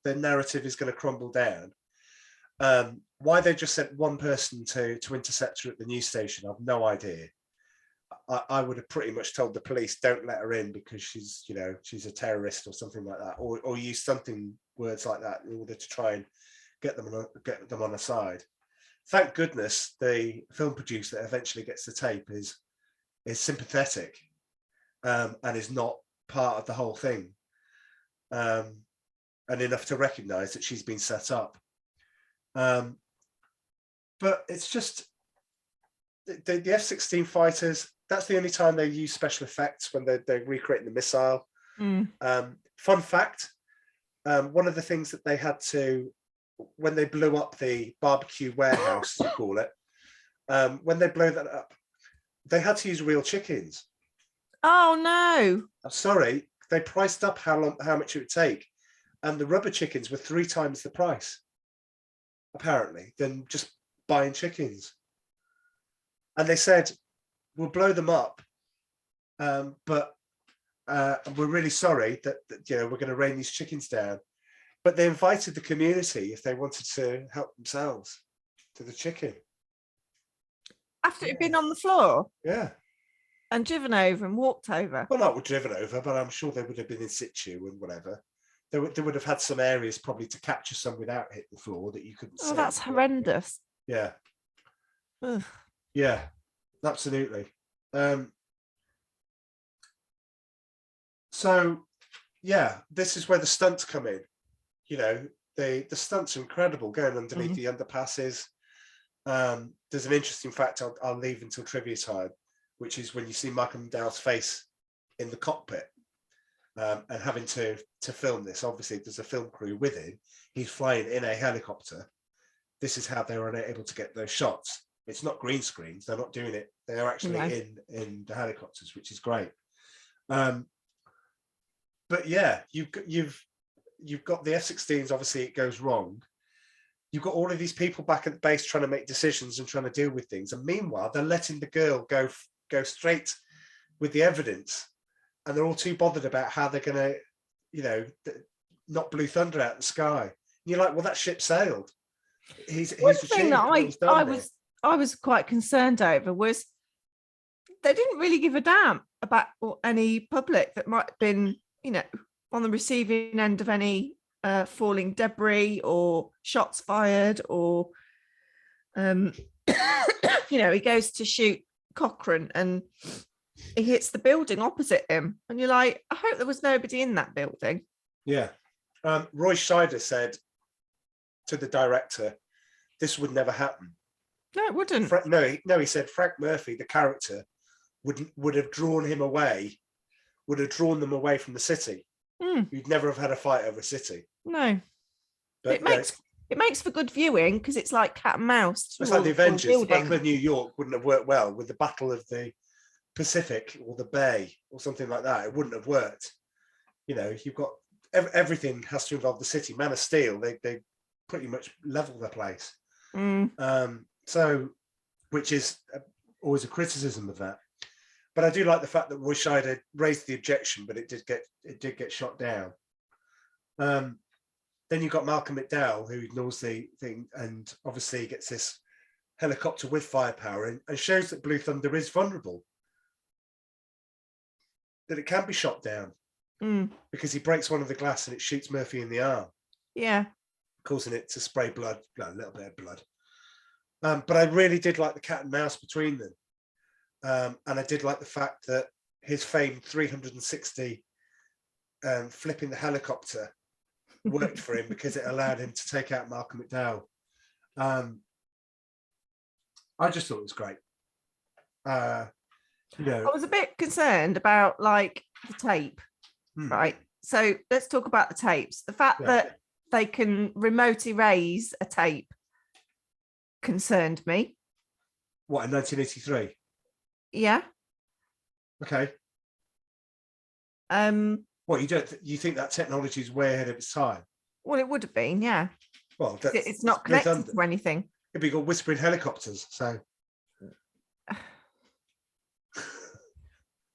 the narrative is going to crumble down. Why they just sent one person to intercept her at the news station, I've no idea. I would have pretty much told the police, don't let her in because she's a terrorist or something like that, or use words like that in order to try and get them on a side. Thank goodness the film producer that eventually gets the tape is sympathetic and is not part of the whole thing, and enough to recognize that she's been set up. But it's just the F-16 fighters, that's the only time they use special effects, when they're recreating the missile. Fun fact, one of the things that they had to, when they blew up the barbecue warehouse, to call it, when they blow that up, they had to use real chickens. Oh no! I'm sorry, they priced up how much it would take, and the rubber chickens were 3 times the price, apparently, than just buying chickens. And they said, we'll blow them up, but we're really sorry that we're going to rain these chickens down. But they invited the community if they wanted to help themselves to the chicken. After it had been on the floor? Yeah. And driven over and walked over? Well, not driven over, but I'm sure they would have been in situ and whatever. They would have had some areas probably to capture some without hitting the floor that you couldn't see. Oh, that's horrendous. Yeah. Ugh. Yeah, absolutely. So, yeah, this is where the stunts come in. The stunts are incredible, going underneath the underpasses. There's an interesting fact I'll leave until trivia time, which is when you see Michael McDowell's face in the cockpit and having to film this. Obviously, there's a film crew with him. He's flying in a helicopter. This is how they were able to get those shots. It's not green screens. They're not doing it. They're actually in the helicopters, which is great. But yeah, you've got the F-16s. Obviously, it goes wrong. You've got all of these people back at the base trying to make decisions and trying to deal with things. And meanwhile, they're letting the girl go straight with the evidence, and they're all too bothered about how they're going to, knock Blue Thunder out of the sky. And you're like, well, that ship sailed. One thing that I was quite concerned over was they didn't really give a damn about any public that might have been, on the receiving end of any falling debris or shots fired, or he goes to shoot Cochrane and he hits the building opposite him, and you're like, I hope there was nobody in that building. Yeah. Roy Scheider said to the director, this would never happen. No, it wouldn't. He said Frank Murphy, the character, would have drawn them away from the city. You'd never have had a fight over a city. No. But it makes for good viewing because it's like cat and mouse. It's like the Avengers. The Battle of New York wouldn't have worked well with the Battle of the Pacific or the Bay or something like that. It wouldn't have worked. You've got everything has to involve the city. Man of Steel, they pretty much level the place. So, which is always a criticism of that. But I do like the fact that Roy Scheider raised the objection, but it did get shot down. Then you've got Malcolm McDowell, who ignores the thing and obviously gets this helicopter with firepower and shows that Blue Thunder is vulnerable, that it can be shot down because he breaks one of the glass and it shoots Murphy in the arm. Yeah. Causing it to spray blood, a little bit of blood. But I really did like the cat and mouse between them. And I did like the fact that his famed 360 flipping the helicopter worked for him because it allowed him to take out Malcolm McDowell. I just thought it was great. I was a bit concerned about the tape, right? So let's talk about the tapes. The fact that they can remote erase a tape concerned me. What, in 1983? Yeah. Okay. What, you think that technology is way ahead of its time? Well, it would have been, yeah. Well, It's not connected to anything. It'd be got whispering helicopters. So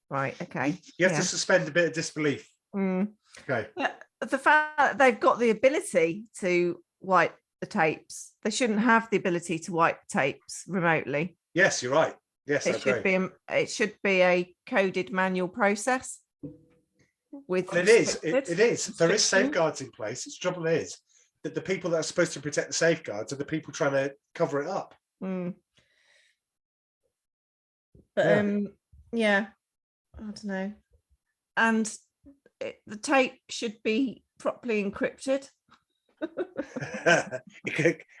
right, okay. You have to suspend a bit of disbelief. Okay. The fact that they've got the ability to wipe the tapes, they shouldn't have the ability to wipe tapes remotely. Yes, you're right. Yes, it should be a coded manual process. With it is. There is safeguards in place. The trouble is that the people that are supposed to protect the safeguards are the people trying to cover it up. But yeah, I don't know. And the tape should be properly encrypted.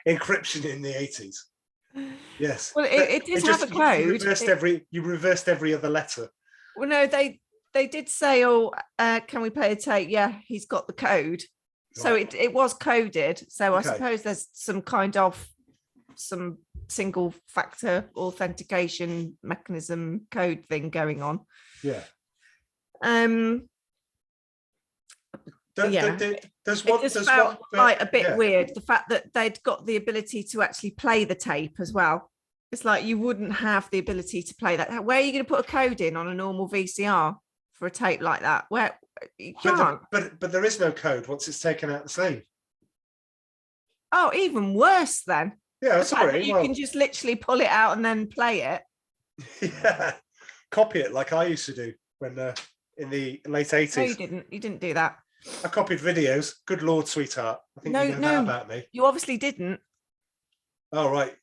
Encryption in the 80s. Yes. Well, it did have a code. You reversed every other letter. Well, no, they did say, "Oh, can we play a tape?" Yeah, he's got the code. So it was coded. So I suppose there's some single factor authentication mechanism code thing going on. Yeah. There's one. It just felt like a bit weird. The fact that they'd got the ability to actually play the tape as well. It's like you wouldn't have the ability to play that. Where are you going to put a code in on a normal VCR for a tape like that? Where you can't. But there is no code once it's taken out the sleeve. Oh, even worse then. Yeah, sorry. You can just literally pull it out and then play it. Yeah, copy it like I used to do when in the late 80s. No, you didn't do that. I copied videos. Good Lord, sweetheart. I think you know that about me. You obviously didn't. Oh, right.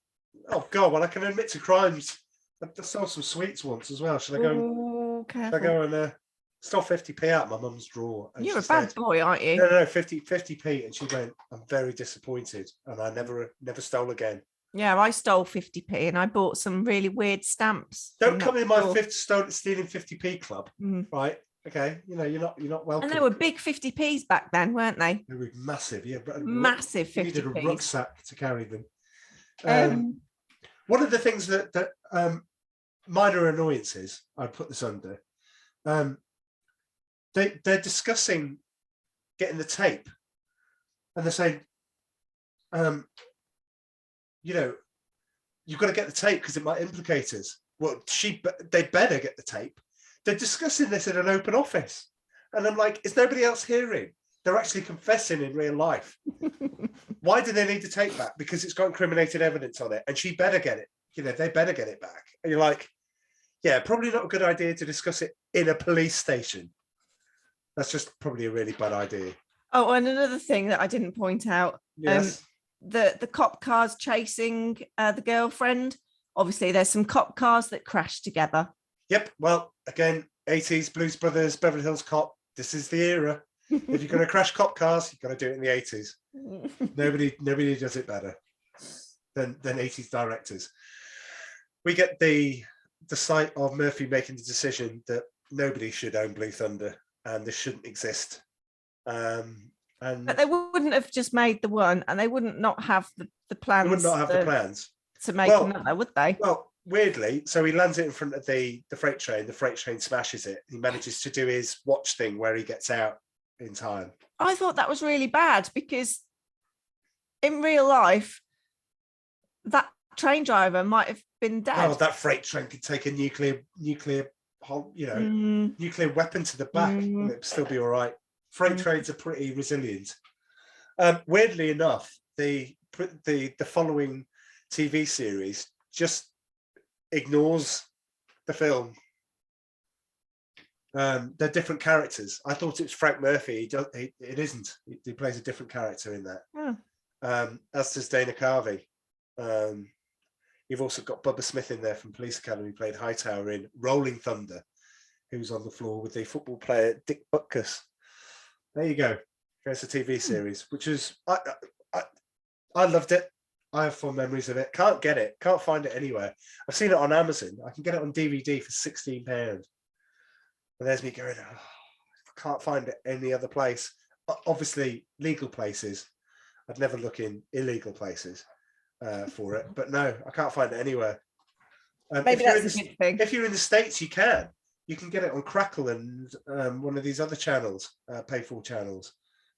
Oh, God. Well, I can admit to crimes. I stole some sweets once as well. Should I go? Careful. Should I go and stole 50p out of my mum's drawer? You're a bad boy, aren't you? No, 50p. And she went, "I'm very disappointed." And I never stole again. Yeah, I stole 50p and I bought some really weird stamps. Don't come in my stealing 50p club, right? Okay, you're not welcome. And they were big 50p's back then, weren't they? They were massive, yeah. Massive 50p's. You needed a rucksack to carry them. One of the things that minor annoyances, I'd put this under. They're discussing getting the tape, and they're saying, you've got to get the tape because it might implicate us. Well, they better get the tape. They're discussing this in an open office. And I'm like, is nobody else hearing? They're actually confessing in real life. Why do they need the tape back? Because it's got incriminated evidence on it and she better get it. They better get it back. And you're like, yeah, probably not a good idea to discuss it in a police station. That's just probably a really bad idea. Oh, and another thing that I didn't point out. Yes. The cop cars chasing the girlfriend. Obviously, there's some cop cars that crash together. Yep. Well, again, 80s, Blues Brothers, Beverly Hills Cop. This is the era. If you're going to crash cop cars, you've got to do it in the 80s. Nobody does it better than 80s directors. We get the sight of Murphy making the decision that nobody should own Blue Thunder and this shouldn't exist. But they wouldn't have just made the one, and they wouldn't not have the plans. They would not have the plans to make another, would they? Well, weirdly, so he lands it in front of the freight train. The freight train smashes it. He manages to do his watch thing where he gets out in time. I thought that was really bad because in real life, that train driver might have been dead. Oh, that freight train could take a nuclear weapon to the back and it'd still be all right. Freight trains are pretty resilient. Weirdly enough, the following TV series just ignores the film. They're different characters. I thought it was Frank Murphy. It isn't. He plays a different character in that. As does Dana Carvey. You've also got Bubba Smith in there from Police Academy, who played Hightower in Rolling Thunder, who's on the floor with the football player Dick Butkus. There you go. There's a TV series, which is I loved it. I have fond memories of it. Can't get it. Can't find it anywhere. I've seen it on Amazon. I can get it on DVD for £16. And there's me going, I can't find it any other place. Obviously, legal places. I'd never look in illegal places for it. But no, I can't find it anywhere. Maybe that's a good thing. If you're in the States, you can. you can get it on Crackle and one of these other channels, pay-for channels.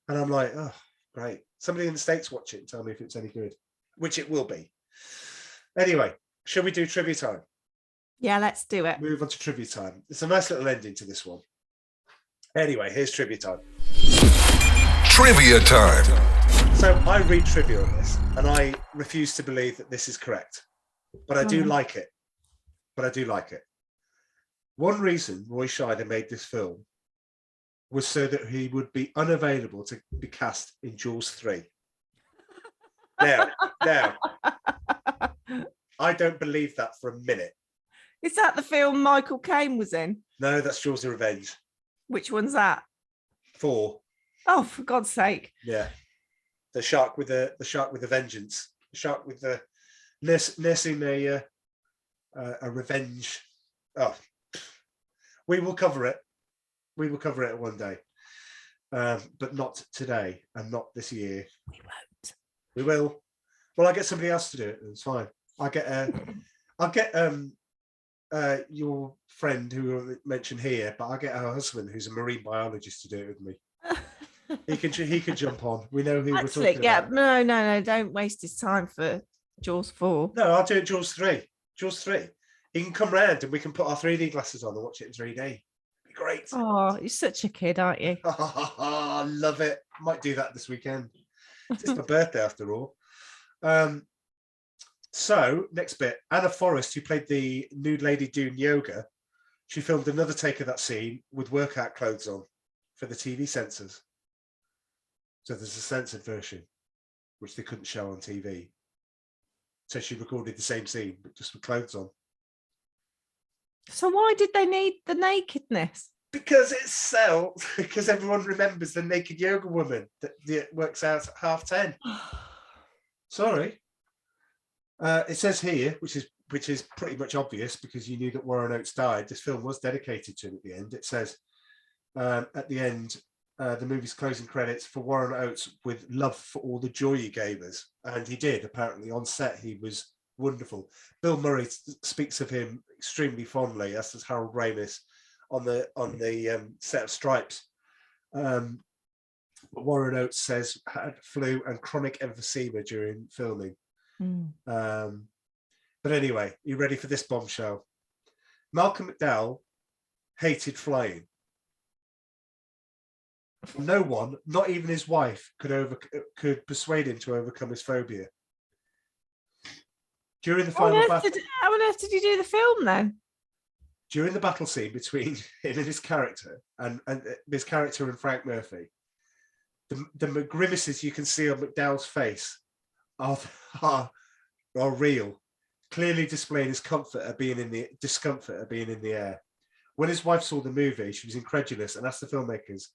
And I'm like, oh, great. Somebody in the States watch it and tell me if it's any good, which it will be. Anyway, shall we do trivia time? Yeah, let's do it. Move on to trivia time. It's a nice little ending to this one. Anyway, here's trivia time. Trivia time. So I read trivia on this, and I refuse to believe that this is correct. But I do like it. One reason Roy Scheider made this film was so that he would be unavailable to be cast in Jaws 3. Now, I don't believe that for a minute. Is that the film Michael Caine was in? No, that's Jaws of Revenge. Which one's that? 4. Oh, for God's sake! Yeah, the shark with the vengeance. The shark with the nursing a revenge. Oh, we will cover it. We will cover it one day, but not today and not this year. We won't. We will. Well, I get somebody else to do it. It's fine. I'll get your friend who I mentioned here, but I'll get her husband, who's a marine biologist, to do it with me. He can jump on. We know who we're talking about. No, don't waste his time for Jaws 4. No, I'll do it Jaws 3. Jaws 3. He can come round and we can put our 3D glasses on and watch it in 3D. It'd be great. Oh, you're such a kid, aren't you? I love it. Might do that this weekend. It's my birthday after all. So next bit, Anna Forrest, who played the nude lady doing yoga, she filmed another take of that scene with workout clothes on for the TV censors. So there's a censored version, which they couldn't show on TV. So she recorded the same scene, but just with clothes on. So why did they need the nakedness? Because it sells. Because everyone remembers the naked yoga woman that works out at 10:30. Sorry. It says here, which is pretty much obvious because you knew that Warren Oates died. This film was dedicated to him at the end. It says at the end, the movie's closing credits for Warren Oates with love for all the joy he gave us. And he did, apparently. On set, he was wonderful. Bill Murray speaks of him extremely fondly, as does Harold Ramis on the set of Stripes. But Warren Oates says had flu and chronic emphysema during filming. But anyway, you ready for this bombshell? Malcolm McDowell hated flying. No one, not even his wife, could persuade him to overcome his phobia. During the final battle, how on earth did you do the film then? During the battle scene between him and his character and Frank Murphy, the grimaces you can see on McDowell's face are real, clearly displaying his discomfort at being in the air. When his wife saw the movie, she was incredulous and asked the filmmakers,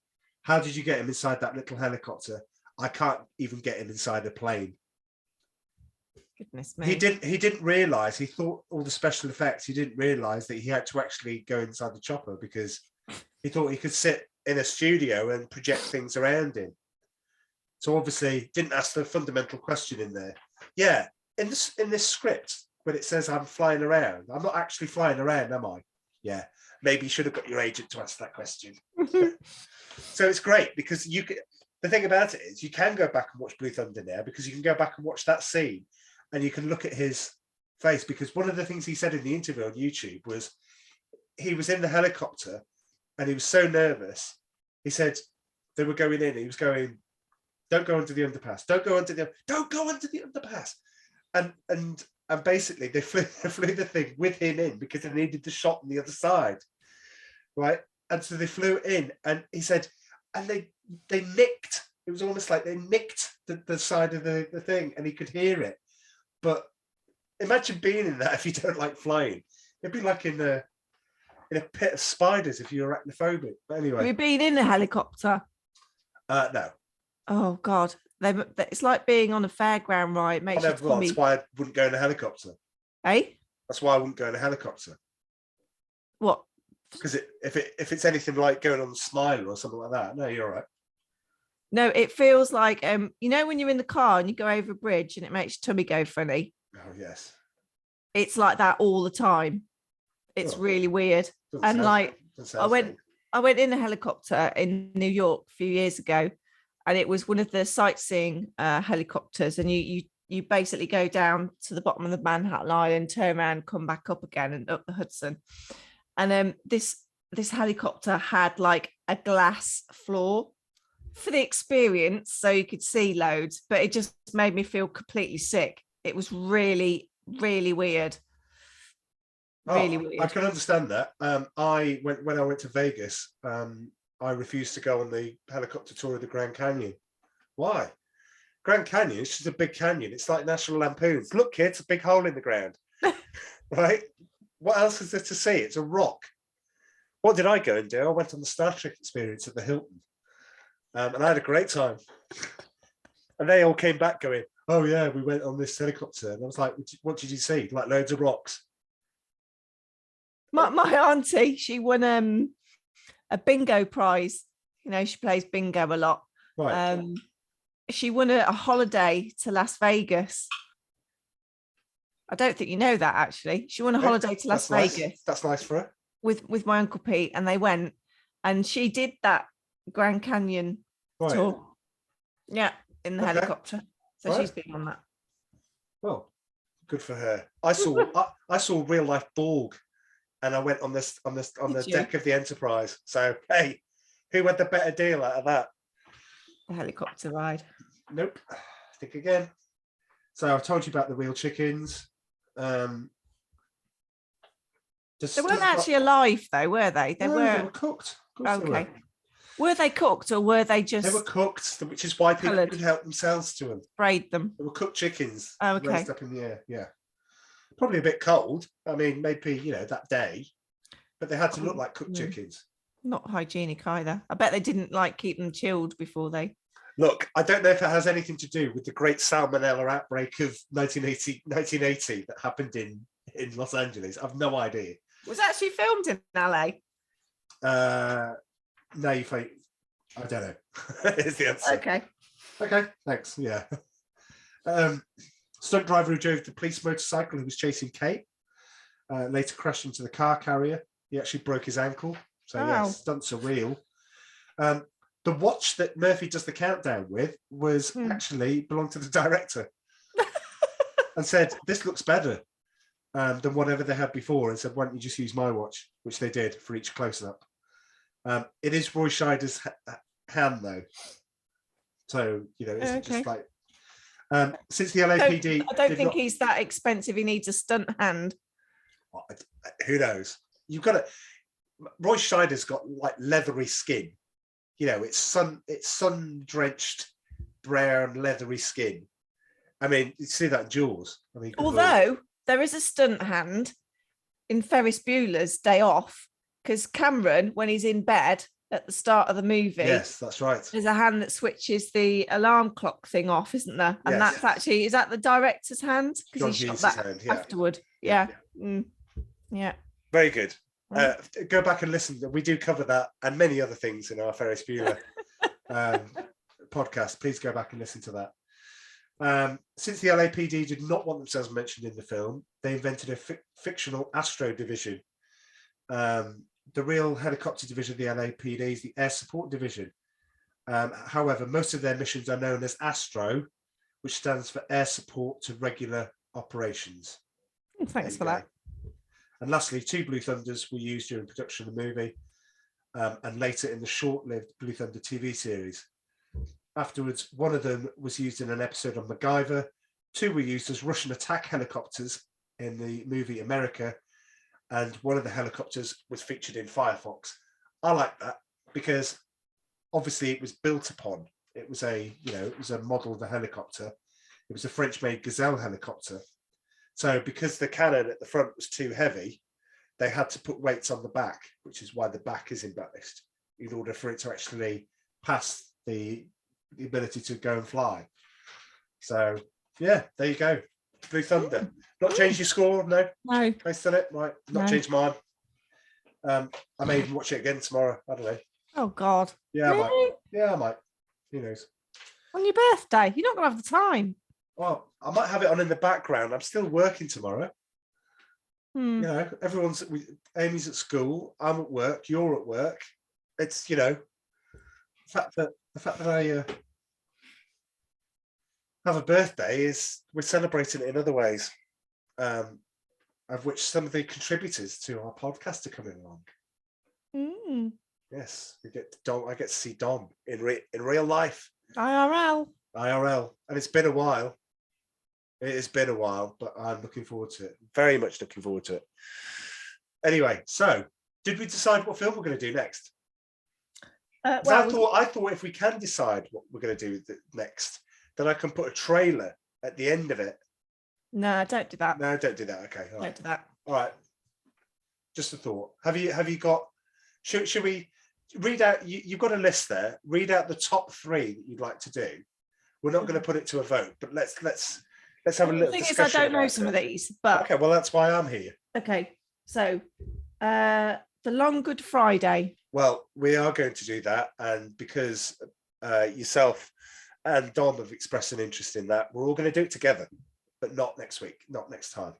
"How did you get him inside that little helicopter? I can't even get him inside a plane." Goodness me. He didn't realize. He thought all the special effects. He didn't realize that he had to actually go inside the chopper because he thought he could sit in a studio and project things around him. So obviously didn't ask the fundamental question in there. Yeah, in this script, when it says I'm flying around, I'm not actually flying around, am I? Yeah, maybe you should have got your agent to ask that question. So it's great because the thing about it is you can go back and watch Blue Thunder now because you can go back and watch that scene and you can look at his face, because one of the things he said in the interview on YouTube was he was in the helicopter and he was so nervous. He said they were going in, he was going, "Don't go under the underpass. Don't go under the underpass." And basically they flew the thing with him in because they needed the shot on the other side, right? And so they flew in, and he said, and they nicked. It was almost like they nicked the side of the thing, and he could hear it. But imagine being in that if you don't like flying. It'd be like in a pit of spiders if you're arachnophobic. But anyway, Have you been in a helicopter? No. Oh God, it's like being on a fairground ride. It makes That's why I wouldn't go in a helicopter. Eh? That's why I wouldn't go in a helicopter. What? Because if it's anything like going on the Smiler or something like that, no, you're all right. No, it feels like when you're in the car and you go over a bridge and it makes your tummy go funny. Oh yes. It's like that all the time. It's really weird. Doesn't I went in a helicopter in New York a few years ago, and it was one of the sightseeing helicopters, and you basically go down to the bottom of the Manhattan Island, turn around, come back up again and up the Hudson. And this helicopter had like a glass floor for the experience, so you could see loads, but it just made me feel completely sick. It was really, really weird. Really weird. I can understand that. When I went to Vegas, I refused to go on the helicopter tour of the Grand Canyon. Why? Grand Canyon is just a big canyon. It's like National Lampoon's. Look, kids, a big hole in the ground. Right? What else is there to see? It's a rock. What did I go and do? I went on the Star Trek experience at the Hilton. And I had a great time. And they all came back going, oh, yeah, we went on this helicopter. And I was like, what did you see? Like loads of rocks. My auntie, she won a bingo prize. You know, she plays bingo a lot. Right. She won a holiday to Las Vegas. I don't think you know that, actually. She won a holiday to Las Vegas. Nice. That's nice for her. With my Uncle Pete, and they went, and she did that Grand Canyon tour. Yeah, in the helicopter. So she's been on that. Well, good for her. I saw real life Borg, and I went on the deck of the Enterprise. So hey, who had the better deal out of that? The helicopter ride. Nope. Think again. So I've told you about the real chickens. They weren't actually alive, though, were they? They were cooked. Okay. Were they cooked, or were they just? They were cooked, which is why people could help themselves to them. Sprayed them. They were cooked chickens. Oh, okay. Raised up in the air. Yeah. Probably a bit cold. I mean, maybe that day, but they had to look like cooked chickens. Not hygienic either. I bet they didn't keep them chilled before they. Look, I don't know if it has anything to do with the great salmonella outbreak of 1980 that happened in Los Angeles. I've no idea. Was it actually filmed in LA? No, I don't know. Is the answer. Okay, thanks. Yeah. Stunt driver who drove the police motorcycle who was chasing Kate later crashed into the car carrier. He actually broke his ankle. So yeah, stunts are real. The watch that Murphy does the countdown with was actually belonged to the director and said, this looks better than whatever they had before, and said, why don't you just use my watch, which they did for each close-up. It is Roy Scheider's hand, though. So, it's just like... since the LAPD... I don't think he's that expensive. He needs a stunt hand. Who knows? You've got to... Roy Scheider's got, leathery skin. It's sun-drenched, brown, leathery skin. I mean, you see that in Jaws. I mean, although there is a stunt hand in Ferris Bueller's Day Off, because Cameron, when he's in bed at the start of the movie, yes, that's right. There's a hand that switches the alarm clock thing off, isn't there? And that's actually, is that the director's hand? Because he shot that afterward. Yeah. Yeah. Very good. Go back and listen. We do cover that and many other things in our Ferris Bueller podcast. Please go back and listen to that. Since the LAPD did not want themselves mentioned in the film, they invented a fictional Astro division. The real helicopter division of the LAPD is the Air Support Division. However, most of their missions are known as Astro, which stands for Air Support to Regular Operations. Thanks for that. And lastly, 2 Blue Thunders were used during production of the movie and later in the short-lived Blue Thunder TV series. Afterwards, one of them was used in an episode of MacGyver. 2 were used as Russian attack helicopters in the movie America, and one of the helicopters was featured in Firefox. I like that because obviously it was built upon. It was a model of a helicopter. It was a French-made Gazelle helicopter. So because the cannon at the front was too heavy, they had to put weights on the back, which is why the back is embellished, in order for it to actually pass the ability to go and fly. So, yeah, there you go. Blue Thunder. Not change your score? No? No. Based on it? Right. Not change mine. I may even watch it again tomorrow. I don't know. Oh, God. Yeah, really? I might. Yeah, I might. Who knows? On your birthday? You're not going to have the time. Well, I might have it on in the background. I'm still working tomorrow. You know, Amy's at school, I'm at work, you're at work. It's, you know, the fact that I have a birthday is we're celebrating it in other ways, of which some of the contributors to our podcast are coming along. Yes, we get Dom. I get to see Dom in real life. IRL, and it's been a while. It has been a while, but I'm looking forward to it. Very much looking forward to it. Anyway, so did we decide what film we're going to do next? I thought if we can decide what we're going to do next, then I can put a trailer at the end of it. No, don't do that. No, don't do that. Okay, all right. Don't do that. All right. Just a thought. Have you got? Should we read out? You've got a list there. Read out the top 3 that you'd like to do. We're not going to put it to a vote, but let's have a little discussion. The thing is, I don't know some of these, but okay. Well, that's why I'm here. Okay, so the Long Good Friday. Well, we are going to do that, and because yourself and Dom have expressed an interest in that, we're all going to do it together, but not next week, not next time.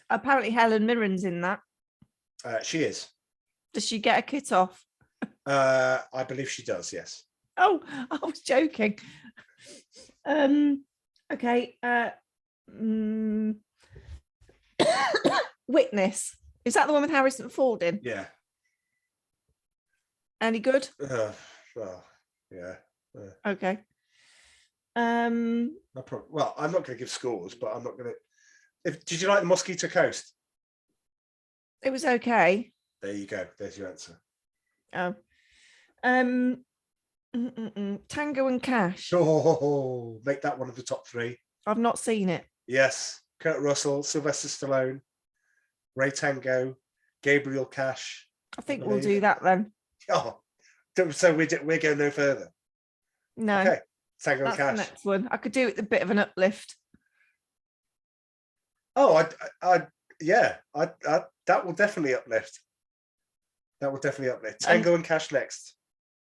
Apparently, Helen Mirren's in that. She is. Does she get a kit off? I believe she does. Yes. Oh, I was joking. Okay. Witness. Is that the one with Harrison Ford in? Yeah. Any good? Well, yeah. Okay. Well, I'm not going to give scores, but I'm not going to. Did you like the Mosquito Coast? It was okay. There you go. There's your answer. Oh. Tango and Cash. Oh, make that one of the top 3. I've not seen it. Yes. Kurt Russell, Sylvester Stallone, Ray Tango, Gabriel Cash. I think we'll do that then. Oh, so we're going no further. No. Okay. Tango and Cash. The next one. I could do it with a bit of an uplift. Oh, yeah. That will definitely uplift. That will definitely uplift. Tango and Cash next.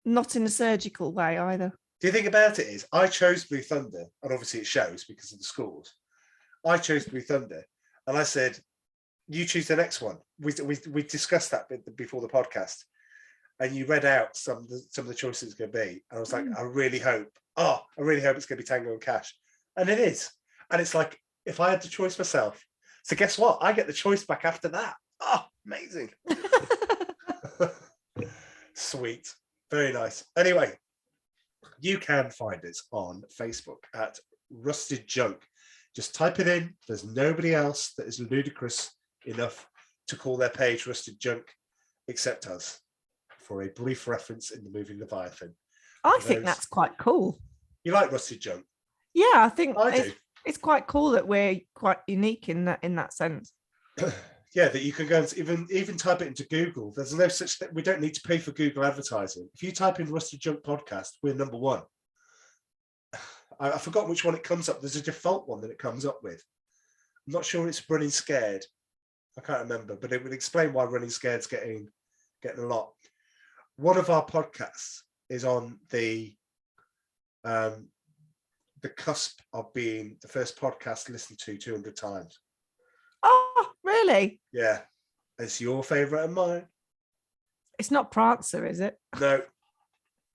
Not in a surgical way either. The thing about it is, I chose Blue Thunder, and obviously it shows because of the scores. I chose Blue Thunder, and I said, "You choose the next one." We discussed that before the podcast, and you read out some of the choices it's going to be, and I was like, I really hope it's going to be Tango and Cash, and it is. And it's like, if I had the choice myself, so guess what? I get the choice back after that. Oh, amazing! Sweet. Very nice. Anyway, you can find us on Facebook at Rusted Junk. Just type it in. There's nobody else that is ludicrous enough to call their page Rusted Junk except us, for a brief reference in the movie Leviathan. I think that's quite cool. You like Rusted Junk? Yeah, I think I do. It's quite cool that we're quite unique in that sense. Yeah, that you can go and even type it into Google. There's no such thing. We don't need to pay for Google advertising. If you type in Rusted Junk Podcast, we're number 1. I forgot which one it comes up. There's a default one that it comes up with. I'm not sure it's Running Scared. I can't remember, but it would explain why Running Scared's getting a lot. One of our podcasts is on the cusp of being the first podcast listened to 200 times. Oh, really? Yeah. It's your favourite and mine. It's not Prancer, is it? No.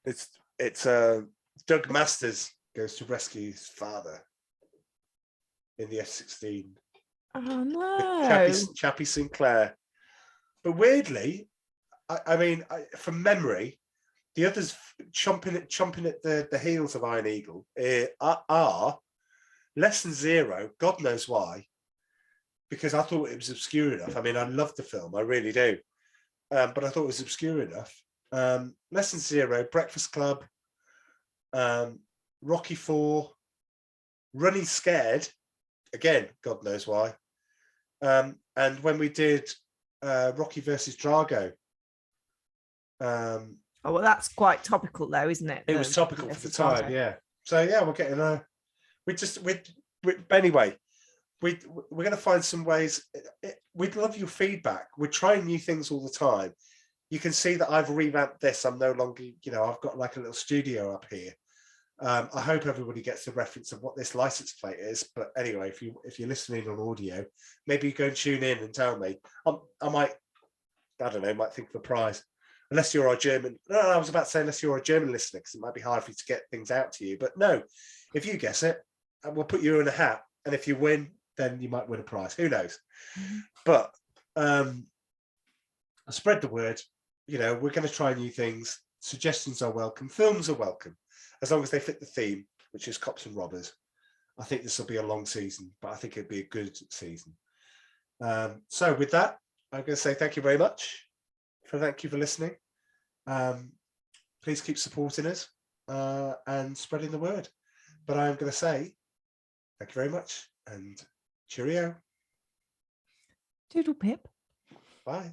It's Doug Masters goes to rescue his father in the F-16. Oh, no. Chappie Sinclair. But weirdly, I mean, from memory, the others chomping at the heels of Iron Eagle are Lesson Zero, God knows why, because I thought it was obscure enough. I mean, I love the film, I really do. But I thought it was obscure enough. Lesson Zero, Breakfast Club, Rocky IV, Running Scared, again, God knows why. And when we did Rocky versus Drago. Oh, well, that's quite topical though, isn't it? It was topical for the time, yeah. So yeah, we're getting anyway, we're going to find some ways. We'd love your feedback. We're trying new things all the time. You can see that I've revamped this. I'm no longer, I've got like a little studio up here. I hope everybody gets the reference of what this license plate is. But anyway, if you're listening on audio, maybe you go and tune in and tell me. I might think of a prize. Unless you're our German. No, I was about to say unless you're a German listener, because it might be hard for you to get things out to you. But no, if you guess it, we'll put you in a hat. And if you win, then you might win a prize. Who knows? But spread the word. You know, we're going to try new things. Suggestions are welcome. Films are welcome, as long as they fit the theme, which is cops and robbers. I think this will be a long season, but I think it'll be a good season. So with that, I'm going to say thank you very much. Thank you for listening. Please keep supporting us and spreading the word. But I'm going to say thank you very much and cheerio. Doodle pip. Bye.